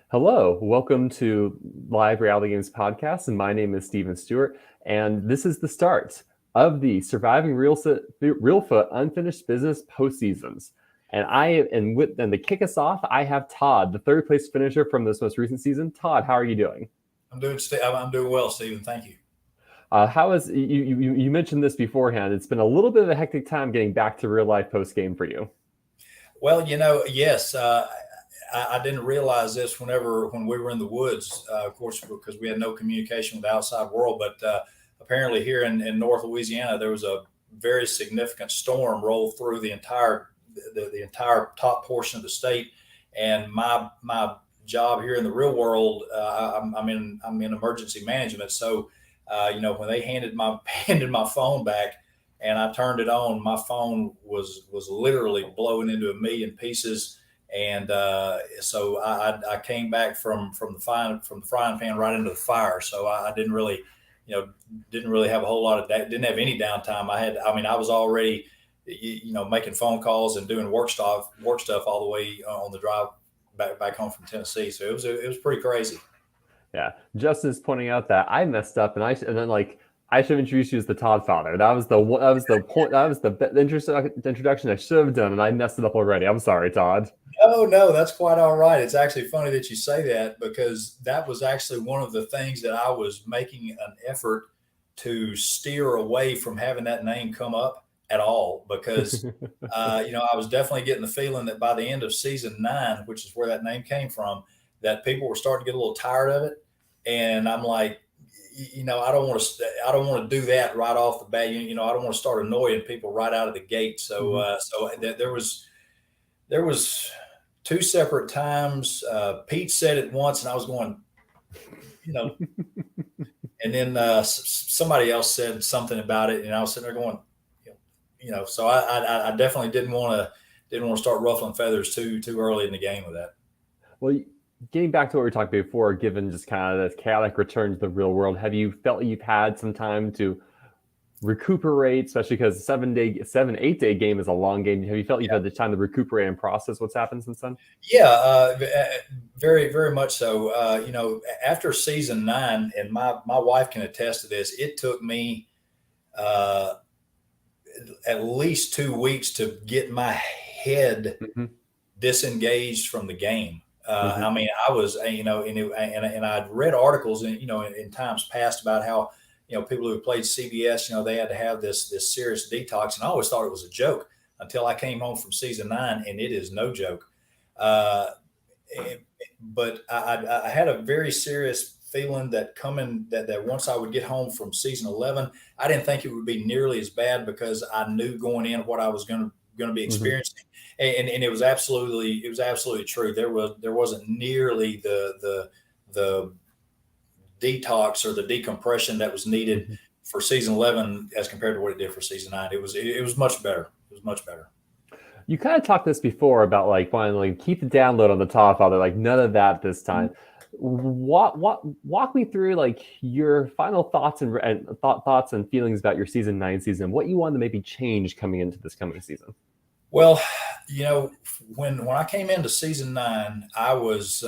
Hello, welcome to Live Reality Games Podcast, and my name is Steven Stewart, and this is the start of the Surviving Reelfoot Unfinished Business postseasons. And to kick us off, I have Todd, the third place finisher from this most recent season. Todd, how are you doing? I'm doing well, Stephen. Thank you. How is you mentioned this beforehand? It's been a little bit of a hectic time getting back to real life post game for you. Well, yes, I didn't realize this when we were in the woods, of course, because we had no communication with the outside world. But apparently, here in North Louisiana, there was a very significant storm rolled through the entire top portion of the state, and my job here in the real world, I'm in emergency management, so. When they handed my phone back and I turned it on, my phone was literally blowing into a million pieces. And so I came back from the frying pan right into the fire. So I didn't really have a whole lot of didn't have any downtime. I was already making phone calls and doing work stuff all the way on the drive back home from Tennessee. So it was pretty crazy. Yeah, Justin's pointing out that I messed up, and I should have introduced you as the Todd father. That was the introduction I should have done, and I messed it up already. I'm sorry, Todd. Oh, no, that's quite all right. It's actually funny that you say that because that was actually one of the things that I was making an effort to steer away from having that name come up at all because, I was definitely getting the feeling that by the end of season 9, which is where that name came from, that people were starting to get a little tired of it. And I'm like, I don't want to do that right off the bat. I don't want to start annoying people right out of the gate. So, there was two separate times. Pete said it once, and I was going, you know, and then somebody else said something about it, and I was sitting there going, So I definitely didn't want to start ruffling feathers too early in the game with that. Well, getting back to what we were talking before, given just kind of this chaotic return to the real world, have you felt you've had some time to recuperate, especially because 8 day game is a long game? Have you felt you've had the time to recuperate and process what's happened since then? Yeah, very, very much so. After season 9, and my wife can attest to this, it took me uh, at least 2 weeks to get my head Mm-hmm. disengaged from the game. Mm-hmm. I was, and I'd read articles, in times past about how, people who played CBS, they had to have this serious detox, and I always thought it was a joke until I came home from season 9, and it is no joke. Uh, but I had a very serious feeling that that once I would get home from season 11, I didn't think it would be nearly as bad because I knew going in what I was going to be Mm-hmm. experiencing, and it was absolutely true. There wasn't nearly the detox or the decompression that was needed Mm-hmm. for season 11 as compared to what it did for season 9. It was much better. It was much better. You kind of talked this before about like wanting to like keep the download on the top father, like none of that this time. Walk me through like your final thoughts thoughts and feelings about your season 9 season. What you wanted to maybe change coming into this coming season. Well, when I came into season 9, I was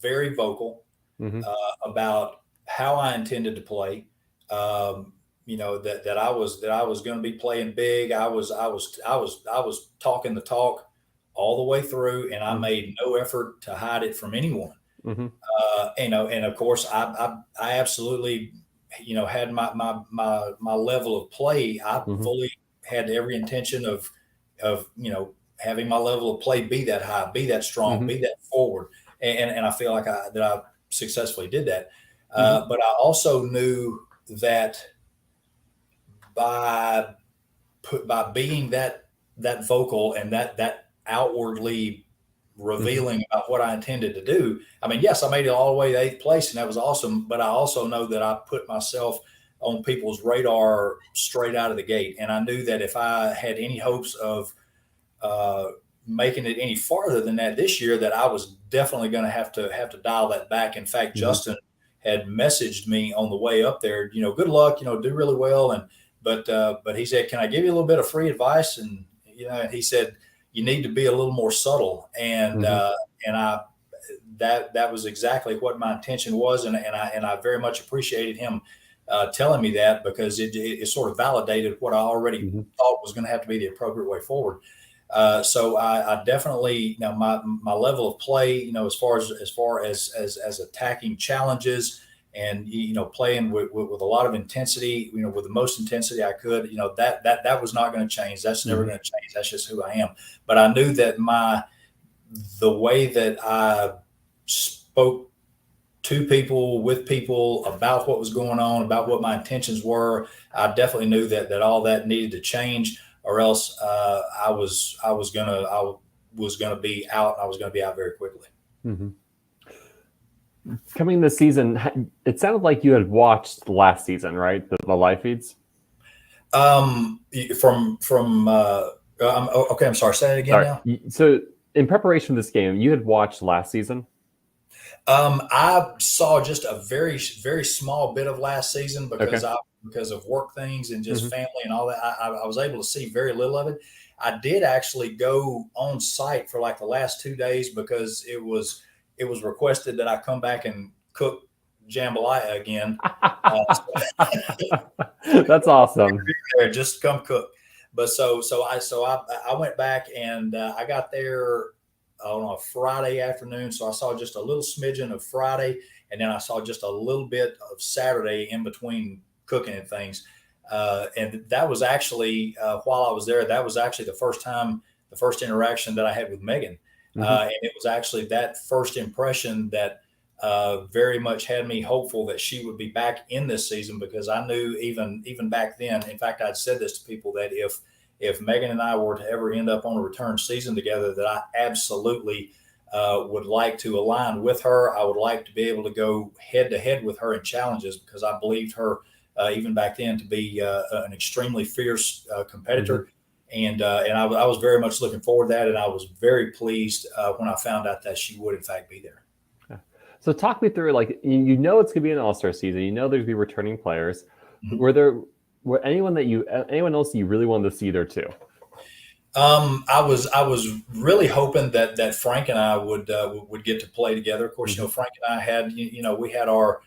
very vocal Mm-hmm. about how I intended to play. That I was going to be playing big. I was talking the talk all the way through, and I made no effort to hide it from anyone. Mm-hmm. And of course, I absolutely, had my level of play. I Mm-hmm. fully had every intention of having my level of play be that high, be that strong, Mm-hmm. be that forward, and I feel like I successfully did that. Mm-hmm. But I also knew that by by being that vocal and that outwardly Mm-hmm. revealing about what I intended to do. I mean, yes, I made it all the way to 8th place, and that was awesome. But I also know that I put myself on people's radar straight out of the gate, and I knew that if I had any hopes of uh, making it any farther than that this year, that I was definitely going to have to dial that back. In fact, Mm-hmm. Justin had messaged me on the way up there. Good luck. Do really well. And but he said, "Can I give you a little bit of free advice?" And he said, "You need to be a little more subtle." And Mm-hmm. and I that was exactly what my intention was, and I very much appreciated him telling me that, because it sort of validated what I already thought was going to have to be the appropriate way forward. So I definitely, my level of play, as far as attacking challenges and playing with a lot of intensity, with the most intensity I could, that was not going to change. That's never going to change. That's just who I am. But I knew that the way that I spoke to people, with people, about what was going on, about what my intentions were, I definitely knew that all that needed to change, or else I was gonna be out. I was gonna be out very quickly. Mm-hmm. Coming this season, it sounded like you had watched last season, right? The live feeds. Okay, I'm sorry. Say it again now. So, in preparation for this game, you had watched last season. I saw just a very, very small bit of last season because of work things and just family and all that. I was able to see very little of it. I did actually go on site for like the last 2 days because it was requested that I come back and cook jambalaya again. That's awesome. Just come cook. But so I went back, and I got there on a Friday afternoon. So I saw just a little smidgen of Friday, and then I saw just a little bit of Saturday in between cooking and things. And that was actually, while I was there, that was actually the first interaction that I had with Megan. And it was actually that first impression that very much had me hopeful that she would be back in this season, because I knew even back then, in fact, I'd said this to people, that if Megan and I were to ever end up on a return season together, that I absolutely would like to align with her. I would like to be able to go head to head with her in challenges, because I believed her even back then to be an extremely fierce competitor. And I was very much looking forward to that. And I was very pleased when I found out that she would in fact be there. So talk me through, like, it's going to be an all-star season. There's going to be returning players. Were anyone else you really wanted to see there too? I was really hoping that Frank and I would get to play together. Of course, Frank and I had, we had our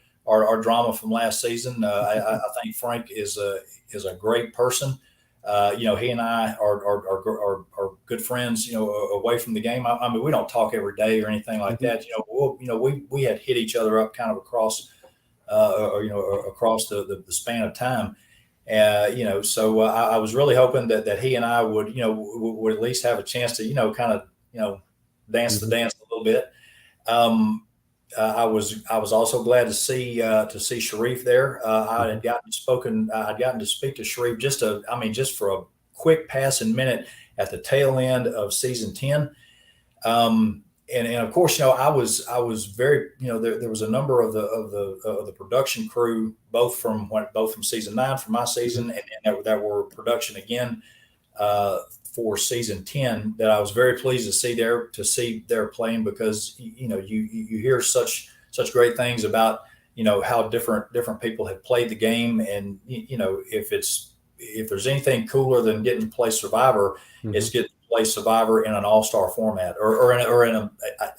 drama from last season. I think Frank is a great person. He and I are good friends, away from the game. I mean, we don't talk every day or anything like that. We had hit each other up kind of across, across the span of time. So I was really hoping that he and I would at least have a chance to, kind of, dance the dance a little bit. I was also glad to see Sharif there. I'd gotten to speak to Sharif just for a quick passing minute at the tail end of season 10. And of course, I was very, there was a number of the production crew, both from season 9 from my season, and that were production again for season 10, that I was very pleased to see there playing, because you hear such great things about how different people have played the game, and if there's anything cooler than getting to play Survivor, it's getting to play Survivor in an all-star format, or in a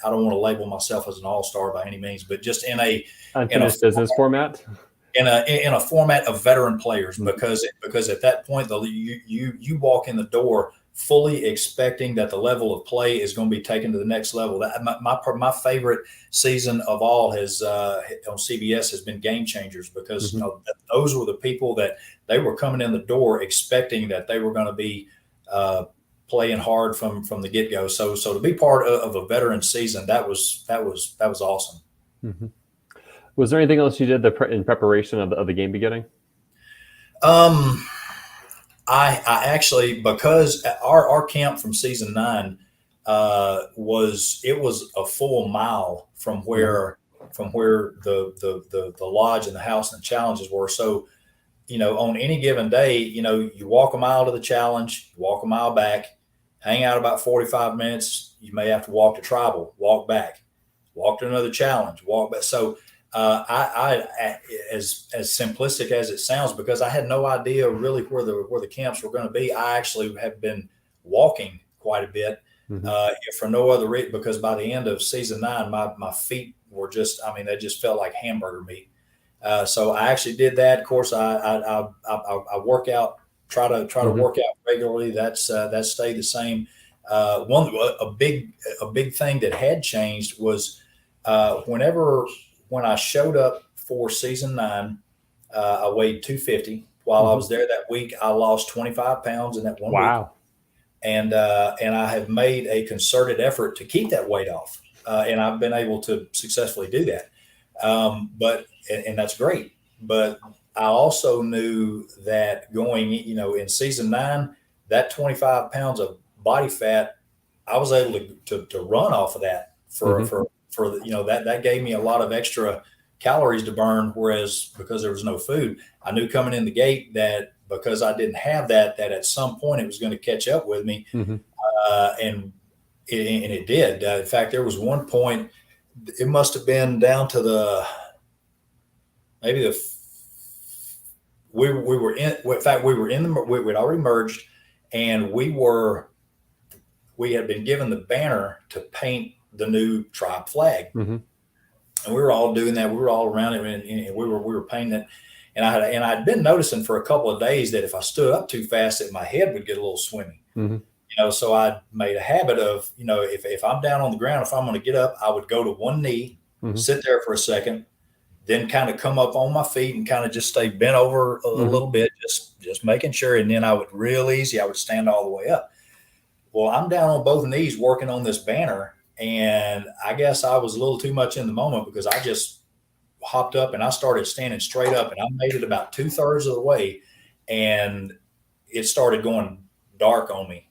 I don't want to label myself as an all-star by any means, but just in a unfinished business format. In a format of veteran players, because at that point, you walk in the door fully expecting that the level of play is going to be taken to the next level. My favorite season of all has on CBS has been Game Changers, because those were the people that they were coming in the door expecting that they were going to be playing hard from the get-go. So to be part of a veteran season, that was awesome. Was there anything else you did in preparation of the game beginning? I actually, because our camp from season 9 was a full mile from where the lodge and the house and the challenges were. So, on any given day, you walk a mile to the challenge, you walk a mile back, hang out about 45 minutes. You may have to walk to tribal, walk back, walk to another challenge, walk back. So as simplistic as it sounds, because I had no idea really where the camps were going to be, I actually have been walking quite a bit Mm-hmm. if for no other reason, because by the end of season 9, my feet were just, I mean, they just felt like hamburger meat. So I actually did that. Of course, I work out, try to Mm-hmm. work out regularly. That stayed the same. A big thing that had changed was when I showed up for season 9, I weighed 250. While I Mm-hmm. was there that week, I lost 25 pounds in that one week, Wow. and I have made a concerted effort to keep that weight off, and I've been able to successfully do that. But that's great. But I also knew that going, in season 9, that 25 pounds of body fat, I was able to run off of that Mm-hmm. that gave me a lot of extra calories to burn. Whereas because there was no food, I knew coming in the gate that because I didn't have that at some point it was going to catch up with me. Mm-hmm. And it did. In fact, there was one point, it must have been down to maybe we were in fact we were in the we'd already merged, and we had been given the banner to paint the new tribe flag. Mm-hmm. And we were all doing that. We were all around it, and we were painting it. And I'd been noticing for a couple of days that if I stood up too fast, that my head would get a little swimmy. Mm-hmm. So I made a habit of, if I'm down on the ground, if I'm going to get up, I would go to one knee, Mm-hmm. sit there for a second, then kind of come up on my feet and kind of just stay bent over a Mm-hmm. little bit, just making sure. And then I would I would stand all the way up. Well, I'm down on both knees working on this banner, and I guess I was a little too much in the moment because I just hopped up and I started standing straight up, and I made it about 2/3 of the way, and it started going dark on me.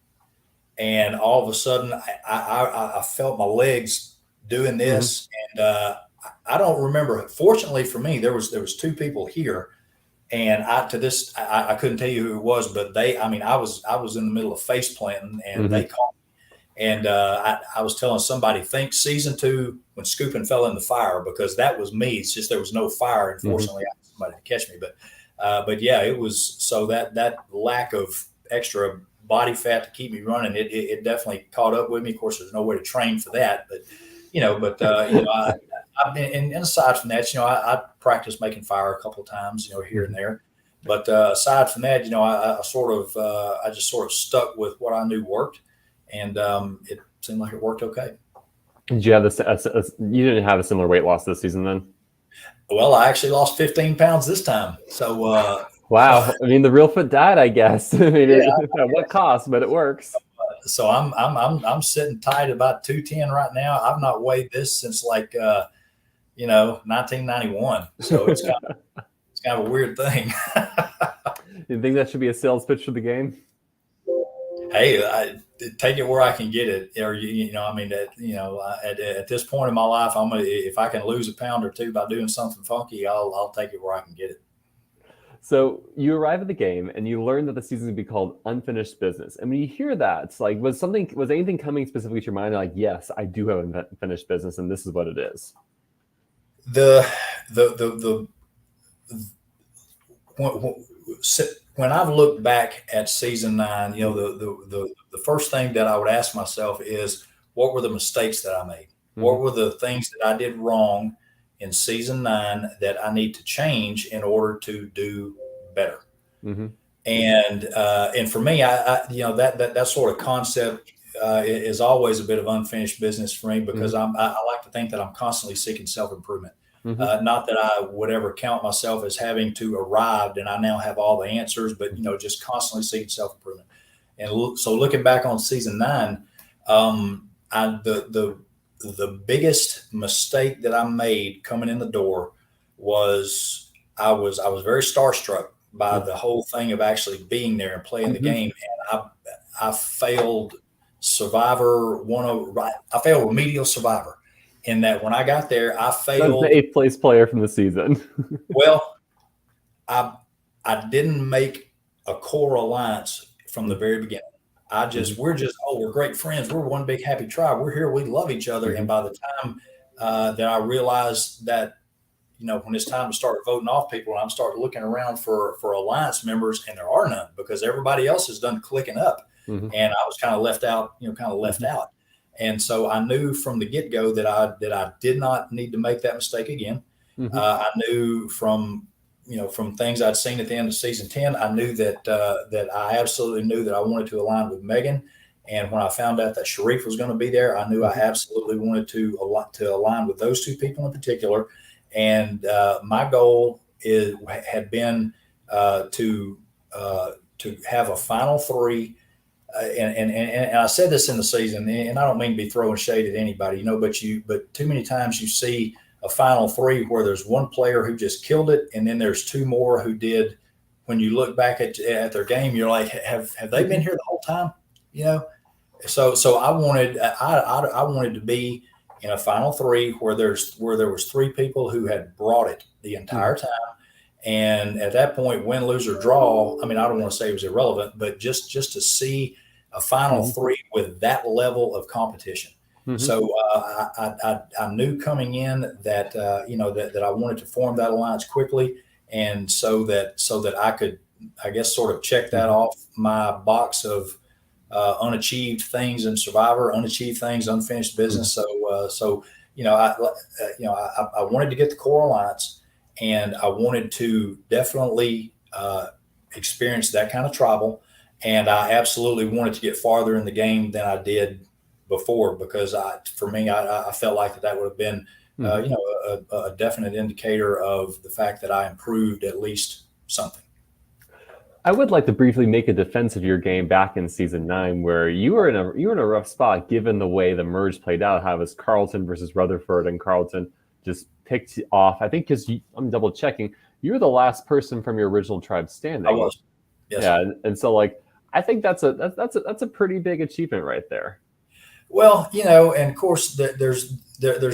And all of a sudden, I felt my legs doing this, and I don't remember. Fortunately for me, there was 2 people here, and I couldn't tell you who it was, but I was in the middle of face planting, and Mm-hmm. they called me. And I was telling somebody, think season 2 when Scoopin fell in the fire, because that was me. It's just there was no fire, and fortunately, I had somebody to catch me. But yeah, it was so that lack of extra body fat to keep me running, it definitely caught up with me. Of course, there's no way to train for that, but I've been, and aside from that, I practiced making fire a couple of times, here and there. But aside from that, I just sort of stuck with what I knew worked, and it seemed like it worked okay. Did you have this? You didn't have a similar weight loss this season then? Well, I actually lost 15 pounds this time. So wow, I mean the Reelfoot diet, I guess. I mean, yeah, at what cost? But it works. so I'm sitting tight about 210 right now. I've not weighed this since 1991. So it's kind of a weird thing. You think that should be a sales pitch for the game? Hey, take it where I can get it, or at this point in my life, if I can lose a pound or 2 by doing something funky, I'll take it where I can get it. So you arrive at the game and you learn that the season would be called Unfinished Business. And when you hear that, it's like, was anything coming specifically to your mind? Like, yes, I do have unfinished business, and this is what it is. When I've looked back at season 9, the first thing that I would ask myself is, what were the mistakes that I made? Mm-hmm. What were the things that I did wrong in season 9 that I need to change in order to do better? Mm-hmm. And for me, that sort of concept is always a bit of unfinished business for me, because mm-hmm. I like to think that I'm constantly seeking self-improvement. Mm-hmm. Not that I would ever count myself as having to arrive and I now have all the answers, but just constantly seeking self-improvement. And so looking back on season 9, the biggest mistake that I made coming in the door was I was very starstruck by the whole thing of actually being there and playing the game. And I failed I failed remedial survivor, in that when I got there, I failed. That's the 8th place player from the season. Well, I didn't make a core alliance from the very beginning. We're great friends. We're one big happy tribe. We're here. We love each other. Mm-hmm. And by the time that I realized that, when it's time to start voting off people, I'm starting looking around for alliance members, and there are none, because everybody else has done clicking up. Mm-hmm. and I was kind of left out, out. And so I knew from the get-go that I did not need to make that mistake again. Mm-hmm. I knew from things I'd seen at the end of season 10, I knew that I absolutely knew that I wanted to align with Megan. And when I found out that Sharif was going to be there, I knew I absolutely wanted to align with those two people in particular. And my goal had been to have a final three. And I said this in the season, and I don't mean to be throwing shade at anybody, but too many times you see a final three where there's one player who just killed it, and then there's two more who did. When you look back at their game, you're like, have they been here the whole time? So I wanted to be in a final three where there was three people who had brought it the entire time. And at that point, win, lose, or draw, I mean, I don't want to say it was irrelevant, but just to see a final three with that level of competition. So I knew coming in that that I wanted to form that alliance quickly, and so that I could, I guess, sort of check that off my box of unachieved things in Survivor, unachieved things, unfinished business. So I wanted to get the core alliance, and I wanted to definitely experience that kind of tribal, and I absolutely wanted to get farther in the game than I did before, because I felt like that would have been a definite indicator of the fact that I improved at least something. I would like to briefly make a defense of your game back in season 9, where you were in a rough spot given the way the merge played out. How it was Carlton versus Rutherford, and Carlton just picked off. I think because I'm double checking, you were the last person from your original tribe standing. I was. Yes. Yeah, and so I think that's a pretty big achievement right there. Well, and of course there's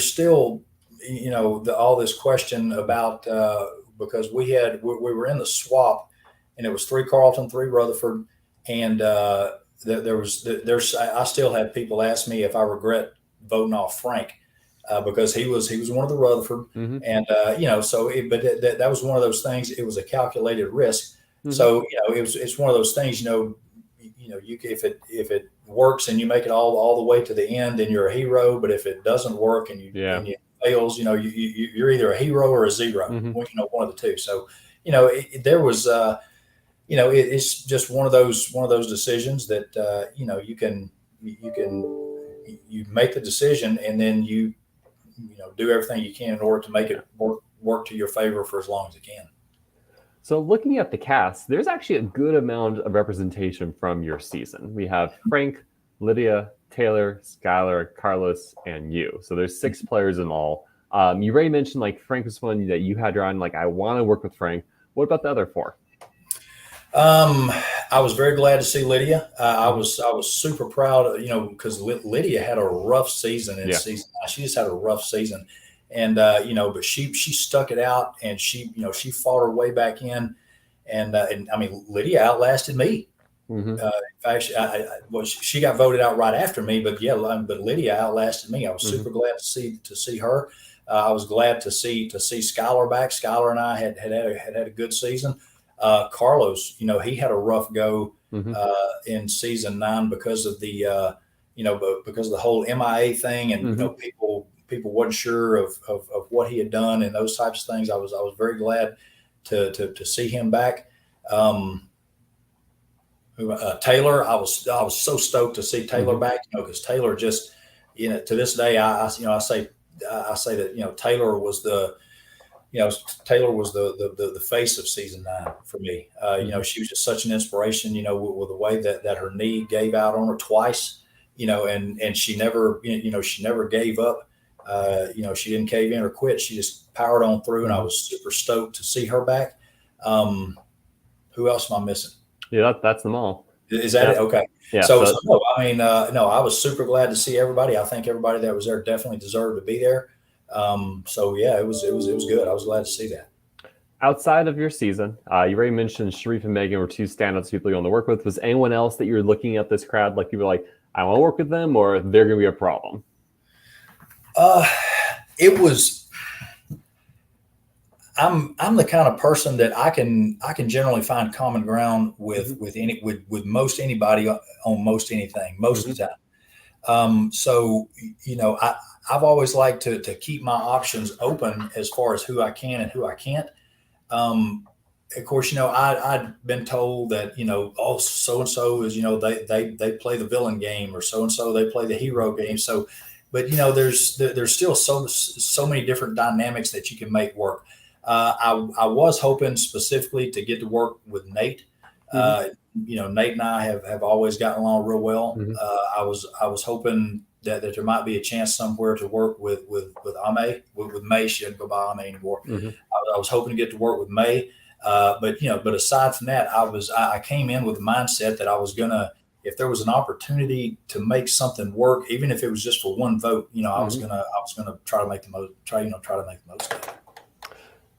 still all this question about because we were in the swap, and it was 3 Carlton, 3 Rutherford, and I still have people ask me if I regret voting off Frank because he was one of the Rutherford, and that was one of those things. It was a calculated risk, so it's one of those things. If it works and you make it all the way to the end, then you're a hero. But if it doesn't work and it fails, you're either a hero or a zero. One of the two. So there was. It's just one of those decisions that you make the decision, and then you do everything you can in order to make it work to your favor for as long as it can. So looking at the cast, there's actually a good amount of representation from your season. We have Frank, Lydia, Taylor, Skylar, Carlos, and you. So there's 6 players in all. You already mentioned Frank was one that you had your eye on, I want to work with Frank. What about the other 4? I was very glad to see Lydia. I was super proud, because Lydia had a rough season in season 9. She just had a rough season, and but she stuck it out, and she fought her way back in, and I mean, Lydia outlasted me. In fact, she got voted out right after me, but Lydia outlasted me. I was super glad to see her. I was glad to see Skylar back. Skylar and I had a good season. Carlos, he had a rough go in season 9 because of the because of the whole MIA thing, and people wasn't sure of what he had done and those types of things. I was very glad to see him back. Taylor, I was so stoked to see Taylor back, because Taylor just, to this day, I say that Taylor was the face of season 9 for me. She was just such an inspiration, with the way that her knee gave out on her twice, and she never gave up. She didn't cave in or quit. She just powered on through, and I was super stoked to see her back. Who else am I missing? Yeah, that's them all. Is that it? Okay. Yeah. So I was super glad to see everybody. I think everybody that was there definitely deserved to be there. It was good. I was glad to see that. Outside of your season, you already mentioned Sharif and Megan were 2 standouts people you want to work with. Was anyone else that you're looking at this crowd you were like, I want to work with them, or they're going to be a problem? It was. I'm the kind of person that I can generally find common ground with most anybody on most anything most of the time. So, I've always liked to keep my options open as far as who I can and who I can't. Of course, I'd been told that, oh, so-and-so is, they play the villain game, or so-and-so, they play the hero game. So, but, there's still so many different dynamics that you can make work. I was hoping specifically to get to work with Nate. Nate and I have always gotten along real well. I was hoping that there might be a chance somewhere to work with Ame, with May. She doesn't go by Ame anymore. I was hoping to get to work with May. But aside from that, I came in with the mindset that I was gonna, if there was an opportunity to make something work, even if it was just for one vote, I was gonna try to make the most of it.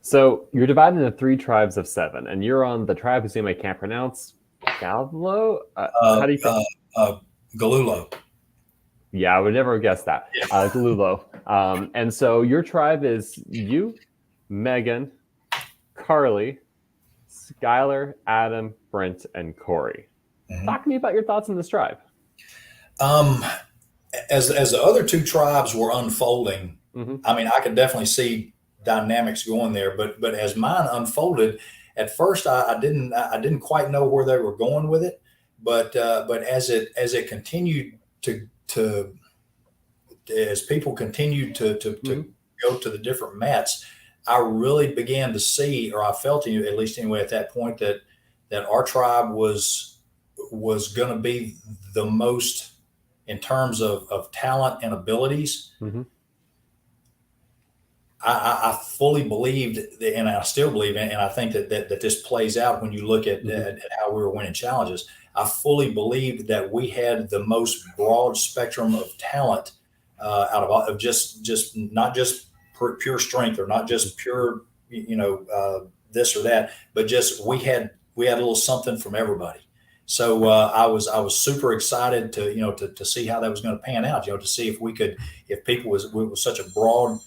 So you're divided into 3 tribes of 7, and you're on the tribe whose name I can't pronounce. Galulo? How do you Galulo. Yeah, I would never guess that. Yeah. Galulo. And so your tribe is you, Megan, Carly, Skylar, Adam, Brent, and Corey. Talk to me about your thoughts on this tribe. As the other 2 tribes were unfolding, I mean, I could definitely see dynamics going there, but as mine unfolded, at first I didn't quite know where they were going with it, but as it continued as people continued to go to the different mats, I really began to see, or I felt, at least anyway at that point, that our tribe was going to be the most, in terms of talent and abilities. I fully believed, and I still believe in, and I think that this plays out when you look at how we were winning challenges. I fully believed that we had the most broad spectrum of talent out of just not just pure strength, or not just pure, this or that, but just we had a little something from everybody. So I was super excited to see how that was going to pan out. To see if people with such a broad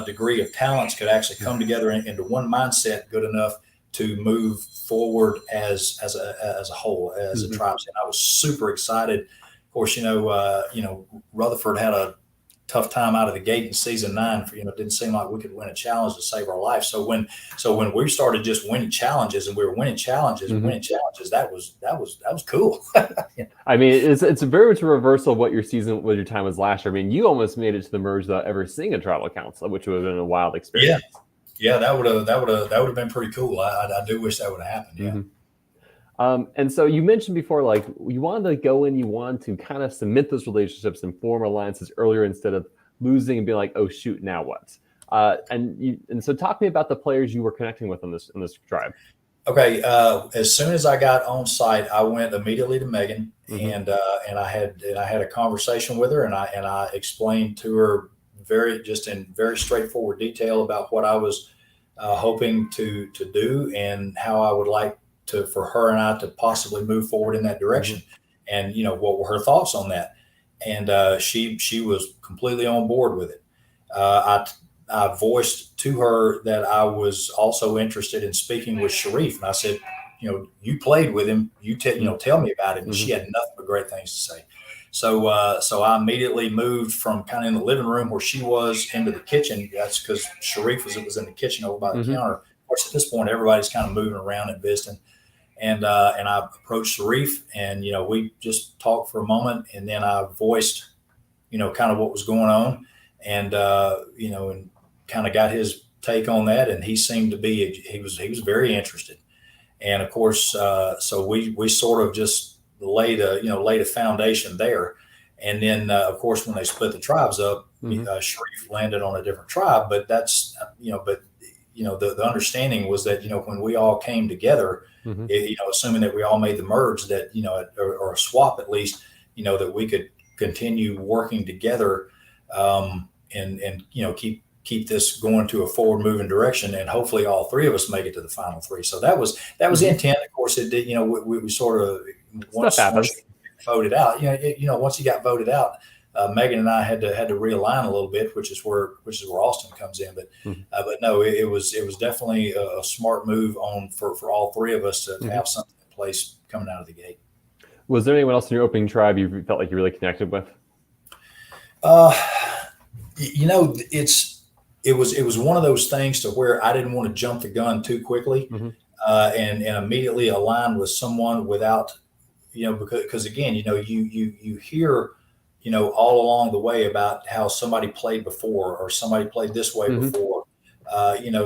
degree of talents could actually come together into one mindset good enough to move forward as a whole, as a tribe. And I was super excited. Of course, Rutherford had a tough time out of the gate in season 9. It didn't seem like we could win a challenge to save our life. So when we started just winning challenges, and we were winning challenges, that was cool. I mean, it's very much a reversal of what your time was last year. I mean, you almost made it to the merge without ever seeing a tribal council, which would have been a wild experience. Yeah, that would have been pretty cool. I do wish that would have happened. Yeah. And so you mentioned before, like, you wanted to go in, you wanted to kind of cement those relationships and form alliances earlier instead of losing and being like, oh shoot, now what? And so talk to me about the players you were connecting with in this tribe. Okay. As soon as I got on site, I went immediately to Megan, and I had a conversation with her, and I explained to her in very straightforward detail about what I was hoping to do, and how I would like for her and I to possibly move forward in that direction. And, what were her thoughts on that? And she was completely on board with it. I voiced to her that I was also interested in speaking with Sharif. And I said, you played with him, tell me about it. And she had nothing but great things to say. So I immediately moved from kind of in the living room where she was into the kitchen. That's because Sharif was in the kitchen over by the counter. Of course, at this point, everybody's kind of moving around and visiting. And I approached Sharif, and, we just talked for a moment, and then I voiced, kind of what was going on, and, and kind of got his take on that. And he seemed to be, he was very interested. And of course, so we sort of just laid a foundation there. And then, of course, when they split the tribes up, Sharif landed on a different tribe, but that's, the understanding was that, when we all came together, assuming that we all made the merge, that, or a swap at least, that we could continue working together, and keep this going to a forward moving direction, and hopefully all 3 of us make it to the final 3. So that was the intent. Of course, it did. We sort of once you voted out, once you got voted out, Megan and I had to realign a little bit, which is where Austin comes in. But no, it was definitely a smart move for all three of us to have something in place coming out of the gate. Was there anyone else in your opening tribe you felt like you really connected with? It was one of those things to where I didn't want to jump the gun too quickly, and immediately align with someone without, because again, you hear, all along the way about how somebody played before or somebody played this way before,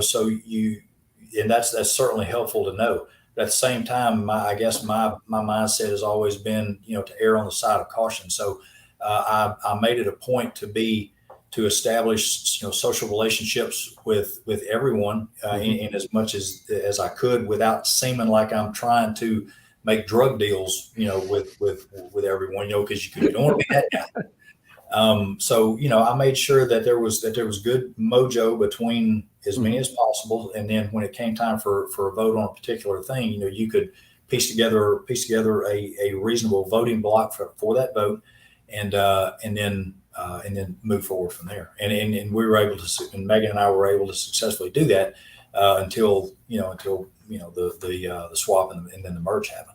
so and that's certainly helpful to know. But at the same time, I guess my mindset has always been, to err on the side of caution. So I made it a point to establish, social relationships with everyone in as much as I could, without seeming like I'm trying to make drug deals, with everyone, because you don't want to be that guy. So, I made sure that there was good mojo between as many as possible. And then when it came time for a vote on a particular thing, you could piece together a reasonable voting block for that vote, and then move forward from there. And we were able to, and Megan and I were able to successfully do that until the swap and then the merge happened.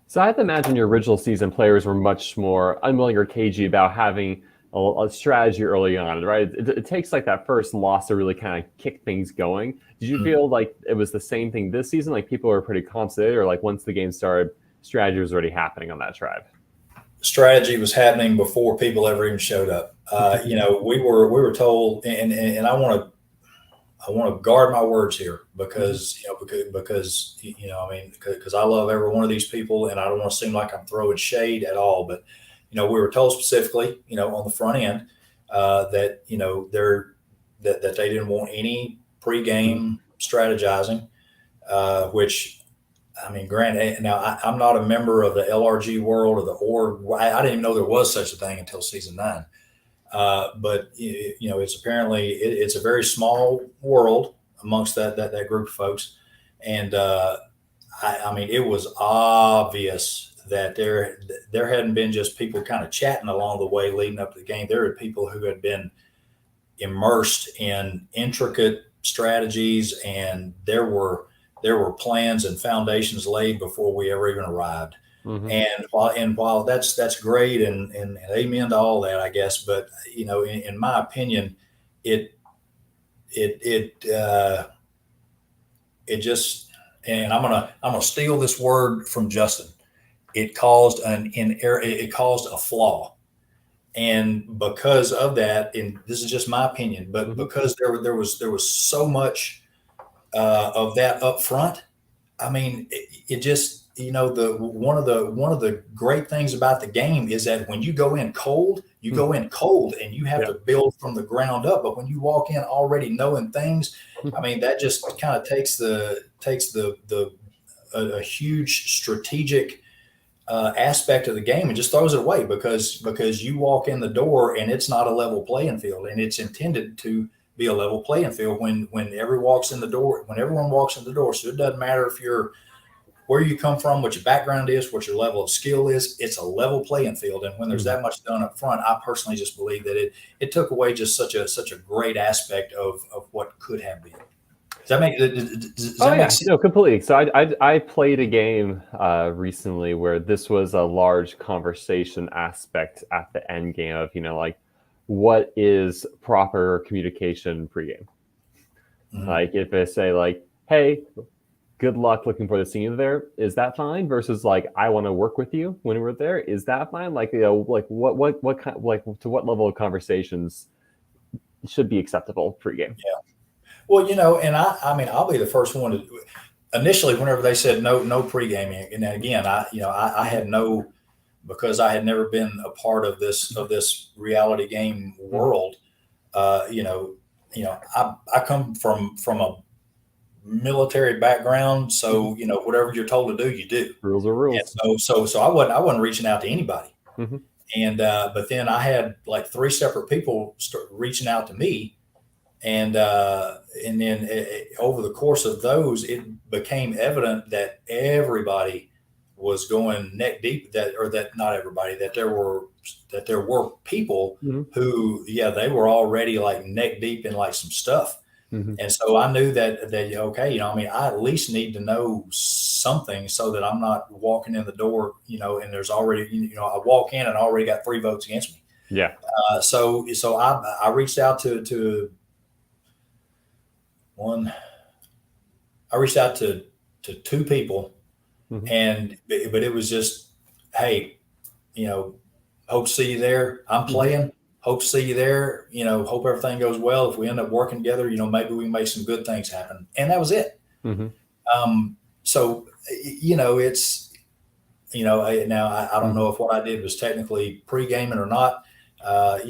So I have to imagine your original season players were much more unwilling or cagey about having a strategy early on, right? It takes like that first loss to really kind of kick things going. Did you feel like it was the same thing this season? Like people were pretty confident, or like once the game started, strategy was already happening on that tribe? Strategy was happening before people ever even showed up. We were told, and I want to guard my words here because I love every one of these people, and I don't want to seem like I'm throwing shade at all. But we were told specifically, on the front end, that that they didn't want any pregame strategizing, which. I mean, granted, now I'm not a member of the LRG world or the org. I didn't even know there was such a thing until season 9. But it's apparently it's a very small world amongst that group of folks, and I mean, it was obvious that there hadn't been just people kind of chatting along the way leading up to the game. There were people who had been immersed in intricate strategies, and there were plans and foundations laid before we ever even arrived. And while that's great and amen to all that, I guess, but in my opinion, it just, and I'm gonna steal this word from Justin. It caused a flaw. And because of that, and this is just my opinion, but because there was so much of that up front, I mean, it just, one of the great things about the game is that when you go in cold, and you have to build from the ground up. But when you walk in already knowing things, I mean, that just kind of takes a huge strategic aspect of the game and just throws it away because you walk in the door and it's not a level playing field, and it's intended to be a level playing field when everyone walks in the door. So it doesn't matter where you come from, what your background is, what your level of skill is. It's a level playing field, and when there's that much done up front, I personally just believe that it took away just such a great aspect of what could have been. Does that make sense? No, completely. So I played a game recently where this was a large conversation aspect at the end game of, like, what is proper communication pregame? Like if they say like, hey, good luck looking for the scene there, is that fine? Versus like, I want to work with you when we're there, is that fine? Like, like what kind, like to what level of conversations should be acceptable pregame? Yeah. Well, and I mean, I'll be the first one to initially, whenever they said no pre-gaming. And then again, I had no, because I had never been a part of this reality game world. I come from a military background. So, whatever you're told to do, you do. Rules are rules. And so I wasn't reaching out to anybody. And, but then I had like 3 separate people start reaching out to me. And then over the course of those, it became evident that everybody was going neck deep, that not everybody, that there were people who, they were already like neck deep in like some stuff. And so I knew that, okay, I at least need to know something so that I'm not walking in the door, and there's already, I walk in and I already got 3 votes against me. Yeah. So I reached out to two people, but it was just, hey, hope to see you there. I'm playing. Hope to see you there. Hope everything goes well. If we end up working together, maybe we can make some good things happen. And that was it. So, it's, now I don't know if what I did was technically pre-gaming or not, but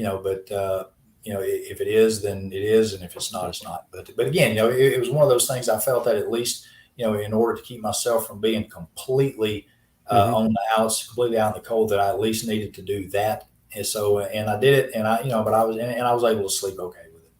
if it is, then it is. And if it's not, it's not. But again, it was one of those things I felt that at least, in order to keep myself from being completely on the outs, completely out in the cold, that I at least needed to do that. And so, and I did it, and I was able to sleep okay with it.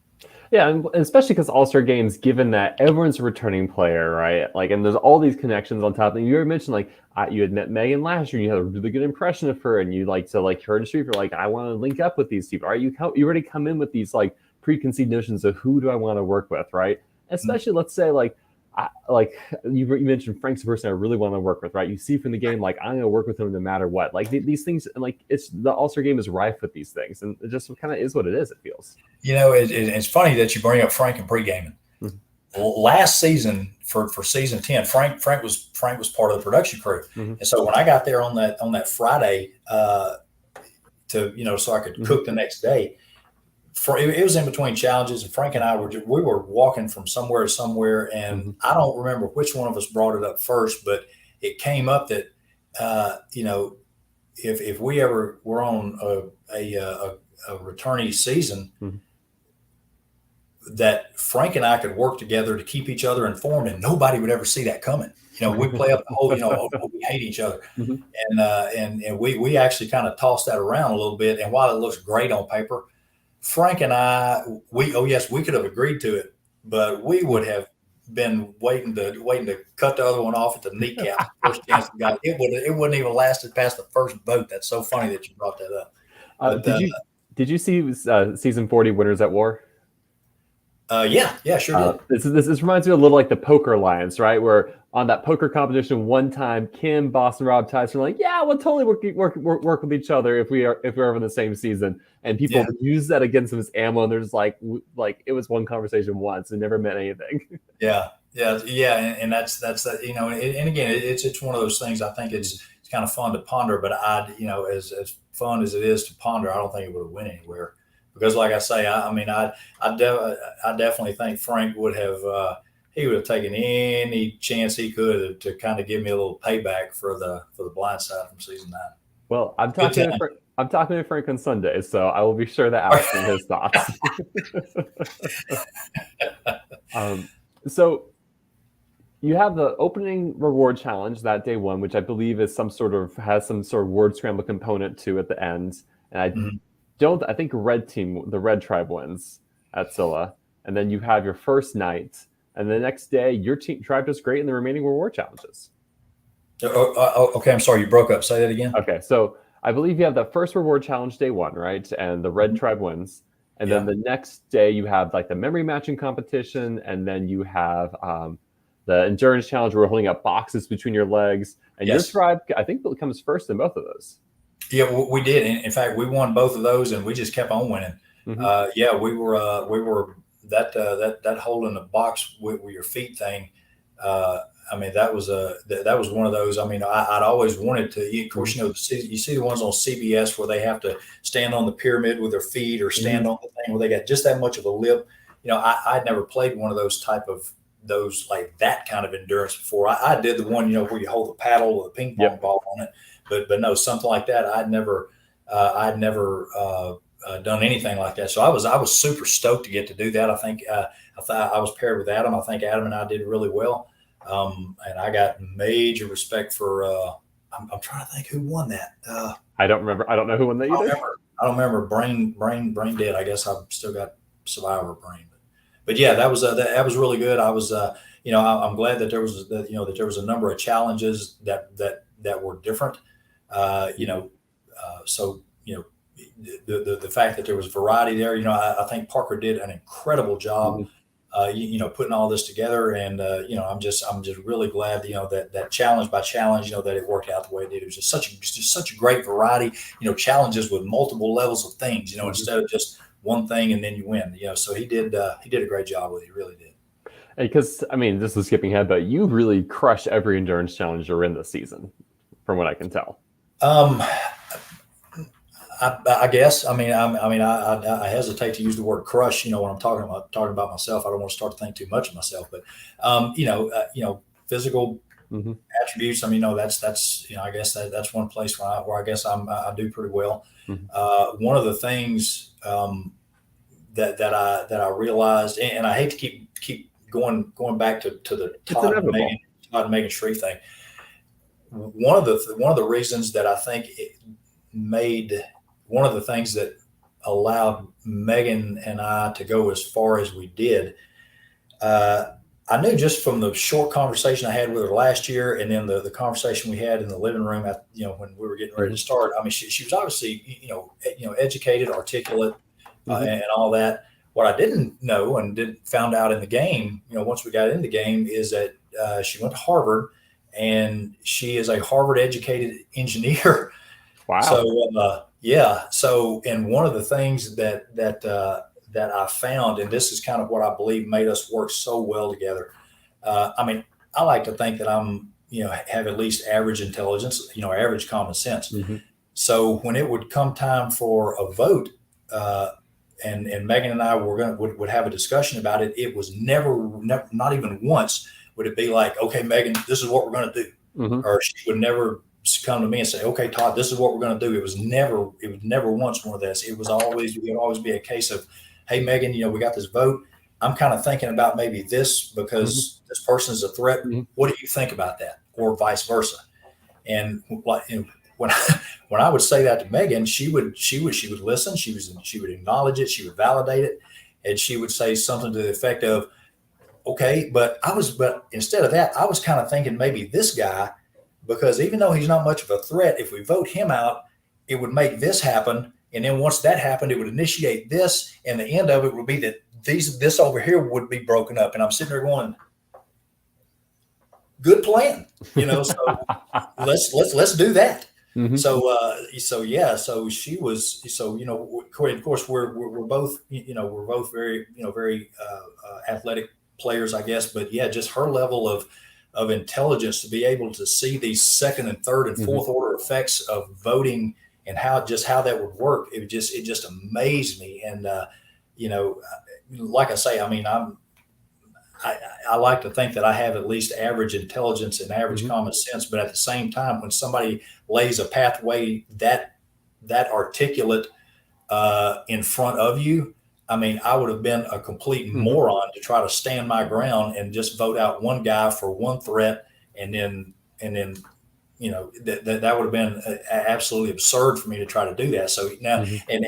Yeah, and especially because All-Star games, given that everyone's a returning player, right? Like, and there's all these connections on top. And you already mentioned, like, you had met Megan last year, and you had a really good impression of her, and you like to like her in the street. You're like, I want to link up with these people. Right? You already come in with these like preconceived notions of who do I want to work with, right? Especially, let's say, like you mentioned Frank's a person I really want to work with, right? You see from the game, like, I'm going to work with him no matter what. Like these things, like it's the All-Star game is rife with these things, and it just kind of is what it is. It feels. It's funny that you bring up Frank and pre-gaming. Last season for season 10, Frank was part of the production crew, and so when I got there on that Friday, so I could cook the next day. It was in between challenges, and Frank and I were walking from somewhere to somewhere, and I don't remember which one of us brought it up first, but it came up that if we ever were on a returnee season, that Frank and I could work together to keep each other informed, and nobody would ever see that coming. We play up the whole, we hate each other, and we actually kind of tossed that around a little bit. And while it looks great on paper, Frank and I, we could have agreed to it, but we would have been waiting to cut the other one off at the kneecap. First chance we got, it wouldn't even lasted past the first vote. That's so funny that you brought that up. Did you see season 40 Winners at War? Yeah, sure did. This reminds me a little like the Poker Alliance, right? Where on that poker competition one time, Kim, Boston Rob, Tyson were like, yeah, we'll totally work with each other if we're ever in the same season. And people use that against them as ammo, and they're just like it was one conversation once and never meant anything. Yeah, and that's that. And again, it's one of those things. I think it's kind of fun to ponder, but as fun as it is to ponder, I don't think it would have went anywhere. Because, like I say, I definitely think Frank would have taken any chance he could to kind of give me a little payback for the blind side from season 9. Well, I'm talking to Frank on Sunday, so I will be sure to ask him his thoughts. So you have the opening reward challenge that day one, which I believe is has some sort of word scramble component to at the end, and I think the red tribe wins at Scylla, and then you have your first night, and the next day your tribe does great in the remaining reward challenges. Okay, I'm sorry, you broke up. Say that again. Okay, so I believe you have the first reward challenge day one, right? And the red tribe wins, and then the next day you have like the memory matching competition, and then you have the endurance challenge where we're holding up boxes between your legs, and your tribe I think comes first in both of those. Yeah, we did. In fact, we won both of those, and we just kept on winning. We were that hole in the box with your feet thing. That was one of those. I'd always wanted to. Of course, you see the ones on CBS where they have to stand on the pyramid with their feet, or stand on the thing where they got just that much of a lip. I'd never played one of those like that kind of endurance before. I did the one where you hold the paddle with a ping pong ball on it. But no, something like that, I'd never done anything like that. So I was super stoked to get to do that. I think I was paired with Adam. I think Adam and I did really well, and I got major respect for. I'm trying to think who won that. I don't remember. I don't know who won that either. I don't remember. Brain dead. I guess I've still got survivor brain. But yeah, that was really good. I was I'm glad that there was a number of challenges that that were different. So the fact that there was variety there, I think Parker did an incredible job. Mhm. Putting all this together, and I'm just really glad, that challenge by challenge, that it worked out the way it did. It was just such a great variety, challenges with multiple levels of things, Mhm. instead of just one thing and then you win. So he did a great job with it. He really did. Because I mean, this is skipping ahead, but you really crushed every endurance challenge you're in this season, from what I can tell. I guess. I hesitate to use the word crush. When I'm talking about myself, I don't want to start to think too much of myself. But physical Mm-hmm. attributes. That's I guess that's one place where I guess I do pretty well. Mm-hmm. One of the things that I realized, and I hate to keep going back to the Todd and Megan Shreve thing. One of the reasons that I think it made one of the things that allowed Megan and I to go as far as we did, I knew just from the short conversation I had with her last year, and then the conversation we had in the living room when we were getting ready to start. I mean, she was obviously educated, articulate, and all that. What I didn't know and found out in the game, once we got in the game, is that she went to Harvard, and she is a Harvard educated engineer. Wow. So yeah. So, and one of the things that I found, and this is kind of what I believe made us work so well together. I like to think that I'm, have at least average intelligence, average common sense. Mm-hmm. So when it would come time for a vote, and Megan and I would have a discussion about it, it was never, not even once would it be like, okay, Megan, this is what we're going to do. Mm-hmm. Or she would never come to me and say, okay, Todd, this is what we're going to do. It was never once more of this. It would always be a case of, hey, Megan, we got this vote. I'm kind of thinking about maybe this because this person is a threat. Mm-hmm. What do you think about that? Or vice versa. And when I would say that to Megan, she would listen. She would acknowledge it. She would validate it. And she would say something to the effect of, okay, but instead of that, I was kind of thinking maybe this guy, because even though he's not much of a threat, if we vote him out, it would make this happen. And then once that happened, it would initiate this. And the end of it would be that this over here would be broken up. And I'm sitting there going, good plan, so let's do that. Mm-hmm. So she was, of course we're both, we're both very, very athletic players, I guess, but yeah, just her level of intelligence to be able to see these second and third and fourth order effects of voting and how that would work. It just amazed me. And, like I say, I like to think that I have at least average intelligence and average common sense, but at the same time, when somebody lays a pathway that articulate in front of you, I would have been a complete moron to try to stand my ground and just vote out one guy for one threat, and then that would have been absolutely absurd for me to try to do that. So now, and